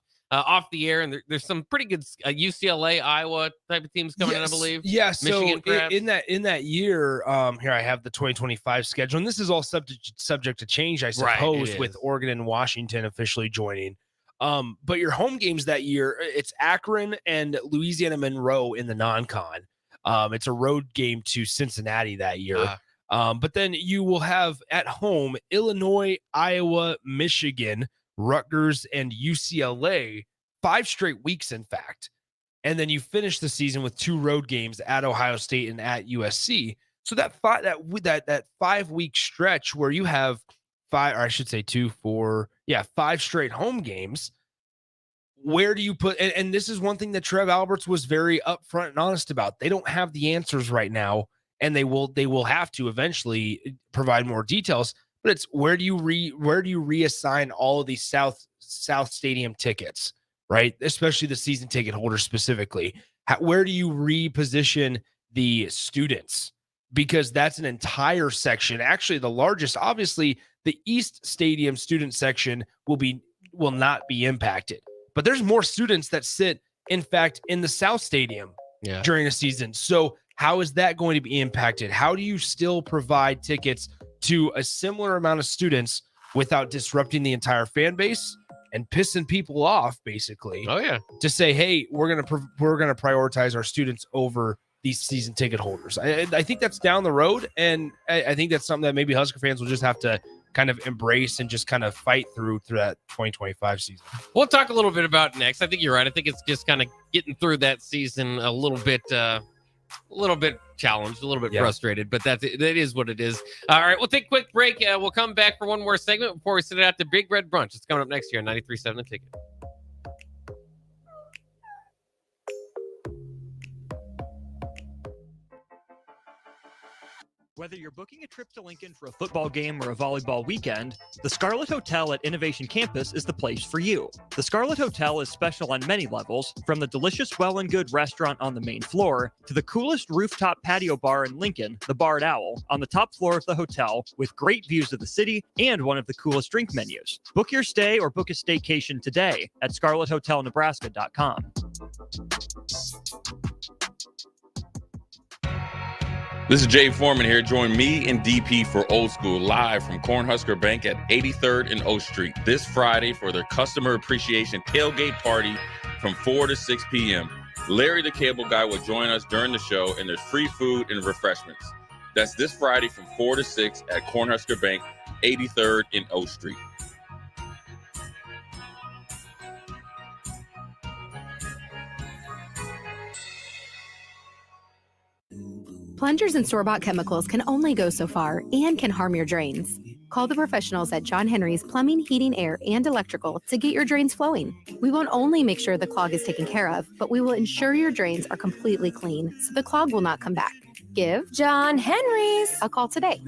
the air, and there's some pretty good UCLA, Iowa type of teams coming in, I believe. Yeah, Michigan, so in that year, here I have the 2025 schedule, and this is all subject to change, I suppose, with Oregon and Washington officially joining. But your home games that year, it's Akron and Louisiana Monroe in the non-con. It's a road game to Cincinnati that year. But then you will have at home Illinois, Iowa, Michigan, Rutgers, and UCLA, 5 straight weeks, in fact. And then you finish the season with 2 road games at Ohio State and at USC. So that 5-week stretch where you have 5 straight home games, where do you put, and this is one thing that Trev Alberts was very upfront and honest about. They don't have the answers right now, and they will have to eventually provide more details. But it's where do you reassign all of these South Stadium tickets, right? Especially the season ticket holders specifically. Where do you reposition the students? Because that's an entire section. Actually, the largest, obviously, the East Stadium student section will not be impacted. But there's more students that sit, in fact, in the South Stadium during the season. So how is that going to be impacted? How do you still provide tickets to a similar amount of students without disrupting the entire fan base and pissing people off, basically? Oh yeah, to say, hey, we're gonna prioritize our students over these season ticket holders. I think that's down the road, and I think that's something that maybe Husker fans will just have to kind of embrace and just kind of fight through that 2025 season. We'll talk a little bit about next. I think you're right. I think it's just kind of getting through that season a little bit challenged, a little bit frustrated, but that is what it is. All right, we'll take a quick break. We'll come back for one more segment before we send it out to Big Red Brunch. It's coming up next year on 93.7 The Ticket. Whether you're booking a trip to Lincoln for a football game or a volleyball weekend, the Scarlet Hotel at Innovation Campus is the place for you. The Scarlet Hotel is special on many levels, from the delicious Well and Good restaurant on the main floor to the coolest rooftop patio bar in Lincoln, the Barred Owl, on the top floor of the hotel with great views of the city and one of the coolest drink menus. Book your stay or book a staycation today at scarlethotelnebraska.com. This is Jay Foreman here. Join me and DP for Old School live from Cornhusker Bank at 83rd and O Street this Friday for their customer appreciation tailgate party from 4 to 6 p.m. Larry the Cable Guy will join us during the show, and there's free food and refreshments. That's this Friday from 4 to 6 at Cornhusker Bank, 83rd and O Street. Plungers and store-bought chemicals can only go so far and can harm your drains. Call the professionals at John Henry's Plumbing, Heating, Air, and Electrical to get your drains flowing. We won't only make sure the clog is taken care of, but we will ensure your drains are completely clean so the clog will not come back. Give John Henry's a call today.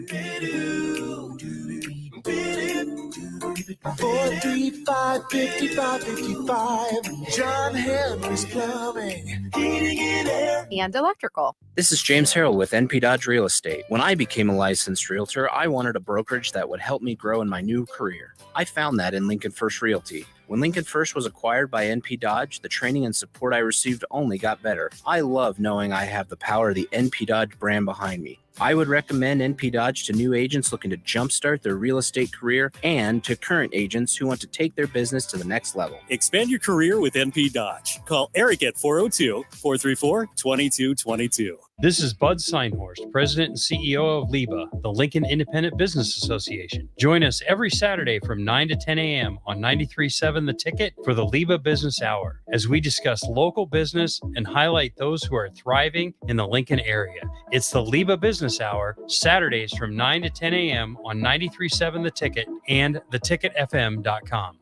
435-5555. John Henry's Plumbing, Heating, and Air. And Electrical. This is James Harrell with NP Dodge Real Estate. When I became a licensed realtor, I wanted a brokerage that would help me grow in my new career. I found that in Lincoln First Realty. When Lincoln First was acquired by NP Dodge, the training and support I received only got better. I love knowing I have the power of the NP Dodge brand behind me. I would recommend NP Dodge to new agents looking to jumpstart their real estate career and to current agents who want to take their business to the next level. Expand your career with NP Dodge. Call Eric at 402-434-2222. This is Bud Seinhorst, President and CEO of LIBA, the Lincoln Independent Business Association. Join us every Saturday from 9 to 10 a.m. on 93.7 The Ticket for the LIBA Business Hour, as we discuss local business and highlight those who are thriving in the Lincoln area. It's the LIBA Business Hour, Saturdays from 9 to 10 a.m. on 93.7 The Ticket and theticketfm.com.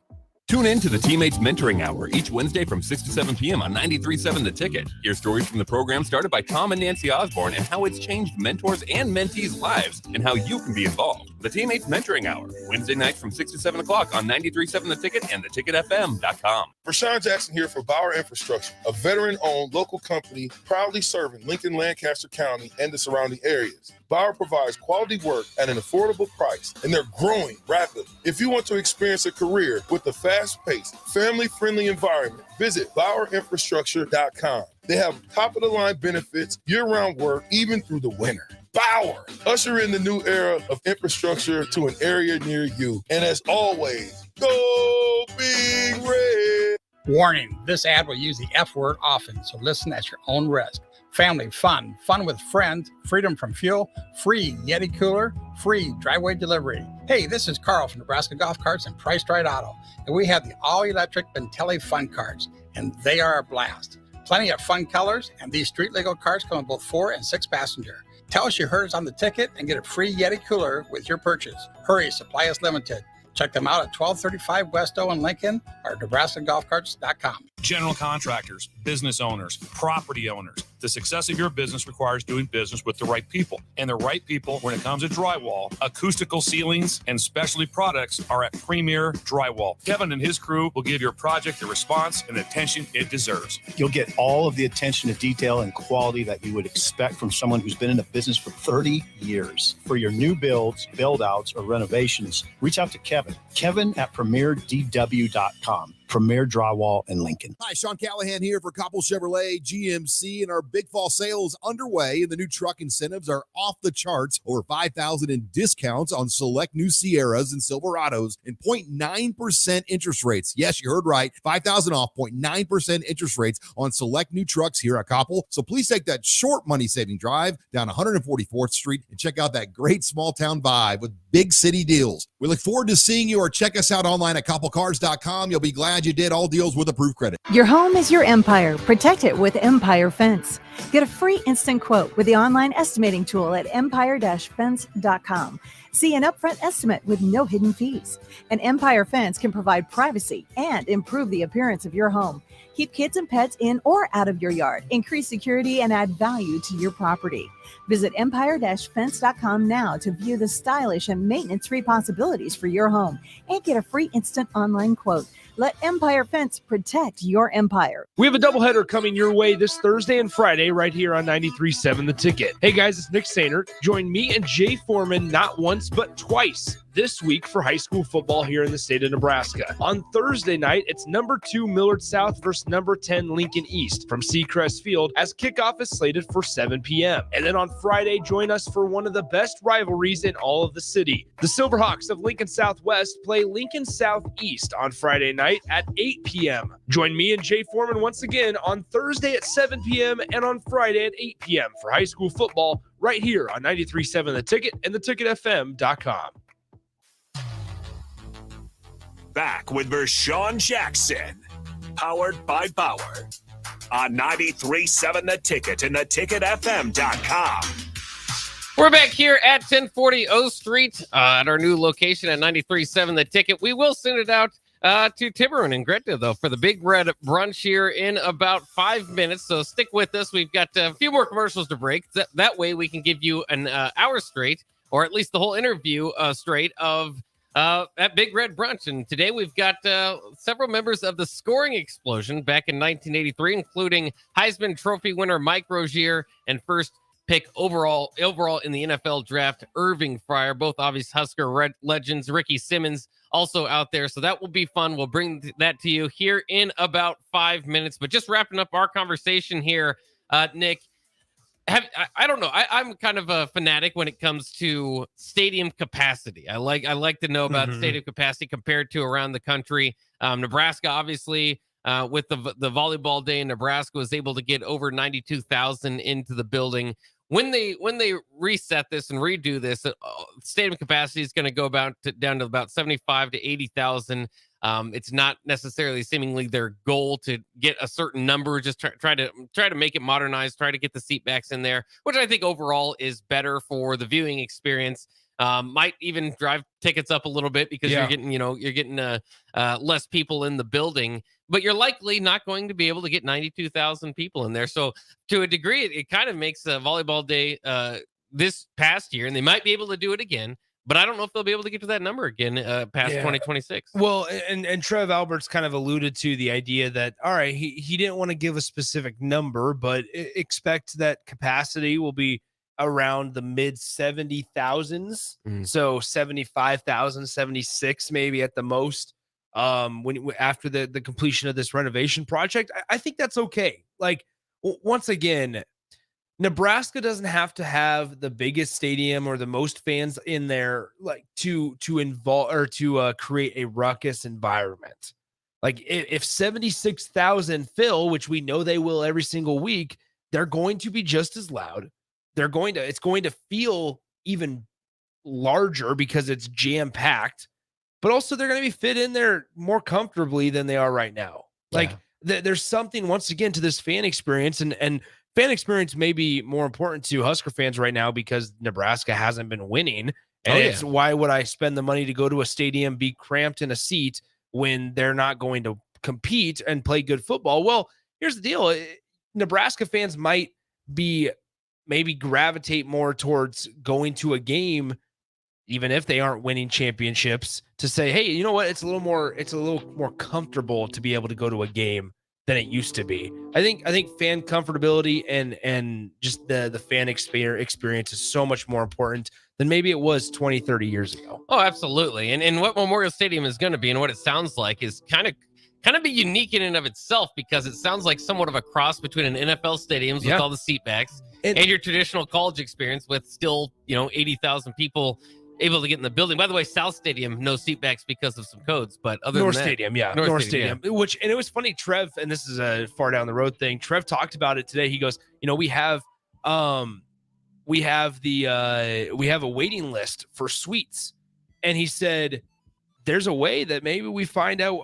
Tune in to the Teammates Mentoring Hour each Wednesday from 6 to 7 p.m. on 93.7 The Ticket. Hear stories from the program started by Tom and Nancy Osborne and how it's changed mentors and mentees' lives and how you can be involved. The Teammates Mentoring Hour, Wednesday nights from 6 to 7 o'clock on 93.7 The Ticket and theticketfm.com. Rashawn Jackson here for Bauer Infrastructure, a veteran-owned local company proudly serving Lincoln, Lancaster County, and the surrounding areas. Bauer provides quality work at an affordable price, and they're growing rapidly. If you want to experience a career with a fast-paced, family-friendly environment, visit BauerInfrastructure.com. They have top-of-the-line benefits, year-round work, even through the winter. Bauer, usher in the new era of infrastructure to an area near you. And as always, go Big Red. Warning, this ad will use the F word often, so listen at your own risk. Family fun, fun with friends, freedom from fuel, free Yeti cooler, free driveway delivery. Hey, this is Carl from Nebraska Golf Carts and Priced Right Auto, and we have the all-electric Bentelli Fun Carts, and they are a blast. Plenty of fun colors, and these street-legal carts come in both 4 and 6 passenger. Tell us you heard us on the ticket and get a free Yeti cooler with your purchase. Hurry, supply is limited. Check them out at 1235 West O in Lincoln or NebraskaGolfCarts.com. General contractors, business owners, property owners. The success of your business requires doing business with the right people. And the right people, when it comes to drywall, acoustical ceilings, and specialty products, are at Premier Drywall. Kevin and his crew will give your project the response and attention it deserves. You'll get all of the attention to detail and quality that you would expect from someone who's been in the business for 30 years. For your new builds, build-outs, or renovations, reach out to Kevin. Kevin at PremierDW.com. Premier Drywall in Lincoln. Hi, Sean Callahan here for Koppel Chevrolet GMC, and our Big Fall sales underway, and the new truck incentives are off the charts. Over $5,000 in discounts on select new Sierras and Silverados, and 0.9% interest rates. Yes, you heard right. $5,000 off, 0.9% interest rates on select new trucks here at Koppel. So please take that short money-saving drive down 144th Street and check out that great small-town vibe with big city deals. We look forward to seeing you, or check us out online at koppelcars.com. You'll be glad you did. All deals with approved credit. Your home is your empire. Protect it with Empire Fence. Get a free instant quote with the online estimating tool at empire-fence.com. See an upfront estimate with no hidden fees. An Empire Fence can provide privacy and improve the appearance of your home. Keep kids and pets in or out of your yard. Increase security and add value to your property. Visit empire-fence.com now to view the stylish and maintenance-free possibilities for your home and get a free instant online quote. Let Empire Fence protect your empire. We have a doubleheader coming your way this Thursday and Friday right here on 93.7 The Ticket. Hey guys, it's Nick Sainert. Join me and Jay Foreman not once but twice this week for high school football here in the state of Nebraska. On Thursday night, it's number 2 Millard South versus number 10 Lincoln East from Seacrest Field, as kickoff is slated for 7 p.m. And then on Friday, join us for one of the best rivalries in all of the city. The Silverhawks of Lincoln Southwest play Lincoln Southeast on Friday night at 8 p.m. Join me and Jay Foreman once again on Thursday at 7 p.m. and on Friday at 8 p.m. for high school football right here on 93.7 The Ticket and theticketfm.com. Back with Vershawn Jackson, powered by Bauer, on 93.7 The Ticket and theticketfm.com. We're back here at 1040 O Street at our new location at 93.7 The Ticket. We will send it out to Tiburon and Gretna, though, for the Big Red Brunch here in about 5 minutes. So stick with us. We've got a few more commercials to break. That way we can give you an hour straight, or at least the whole interview straight of at Big Red Brunch. And today we've got several members of the scoring explosion back in 1983, including Heisman Trophy winner Mike Rozier and first pick overall in the NFL draft, Irving Fryer, both obvious Husker legends. Ricky Simmons also out there. So that will be fun. We'll bring that to you here in about 5 minutes. But just wrapping up our conversation here, Nick, I don't know. I'm kind of a fanatic when it comes to stadium capacity. I like to know about stadium capacity compared to around the country. Nebraska, obviously, with the volleyball day in Nebraska, was able to get over 92,000 into the building. When they reset this and redo this, stadium capacity is going to go down to about 75 to 80,000. It's not necessarily seemingly their goal to get a certain number. Just try to make it modernized. Try to get the seat backs in there, which I think overall is better for the viewing experience. Might even drive tickets up a little bit because you're getting less people in the building, but you're likely not going to be able to get 92,000 people in there. So to a degree, it kind of makes volleyball day this past year, and they might be able to do it again, but I don't know if they'll be able to get to that number again past 2026. Well, and Trev Alberts kind of alluded to the idea that, all right, he didn't want to give a specific number, but expect that capacity will be around the mid 70,000s. So 75,000, 76 maybe at the most. After the completion of this renovation project, I think that's okay. Like, once again, Nebraska doesn't have to have the biggest stadium or the most fans in there, like to involve or to create a ruckus environment. Like if 76,000 fill, which we know they will every single week, they're going to be just as loud. It's going to feel even larger because it's jam packed, but also they're going to be fit in there more comfortably than they are right now. Like there's something once again to this fan experience, and fan experience may be more important to Husker fans right now because Nebraska hasn't been winning. And it's why would I spend the money to go to a stadium, be cramped in a seat when they're not going to compete and play good football? Well, here's the deal. Nebraska fans might maybe gravitate more towards going to a game, even if they aren't winning championships, to say, hey, you know what? It's a little more comfortable to be able to go to a game than it used to be. I think fan comfortability and just the fan experience is so much more important than maybe it was 20, 30 years ago. Oh, absolutely. And what Memorial Stadium is going to be and what it sounds like is kind of be unique in and of itself, because it sounds like somewhat of a cross between an NFL stadiums with all the seat backs and your traditional college experience with still, 80,000 people able to get in the building. By the way, South Stadium, no seat backs because of some codes, but other North than that, Stadium, North Stadium. Which, and it was funny, Trev, and this is a far down the road thing. Trev talked about it today. He goes, we have a waiting list for suites, and he said there's a way that maybe we find out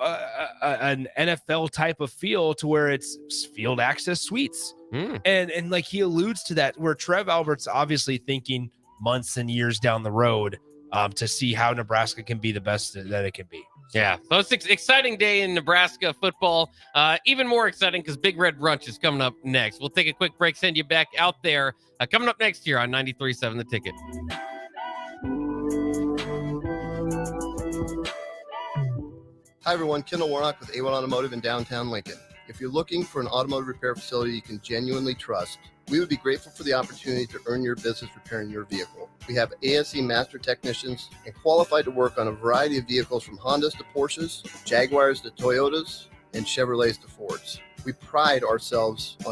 an NFL type of feel to where it's field access suites. And like he alludes to that, where Trev Albert's obviously thinking months and years down the road to see how Nebraska can be the best that it can be. Yeah, so it's an exciting day in Nebraska football. Even more exciting because Big Red Brunch is coming up next. We'll take a quick break, send you back out there. Coming up next year on 93.7 The Ticket. Hi, everyone. Kendall Warnock with A1 Automotive in downtown Lincoln. If you're looking for an automotive repair facility you can genuinely trust, we would be grateful for the opportunity to earn your business repairing your vehicle. We have ASE master technicians and qualified to work on a variety of vehicles from Hondas to Porsches, Jaguars to Toyotas, and Chevrolets to Fords. We pride ourselves on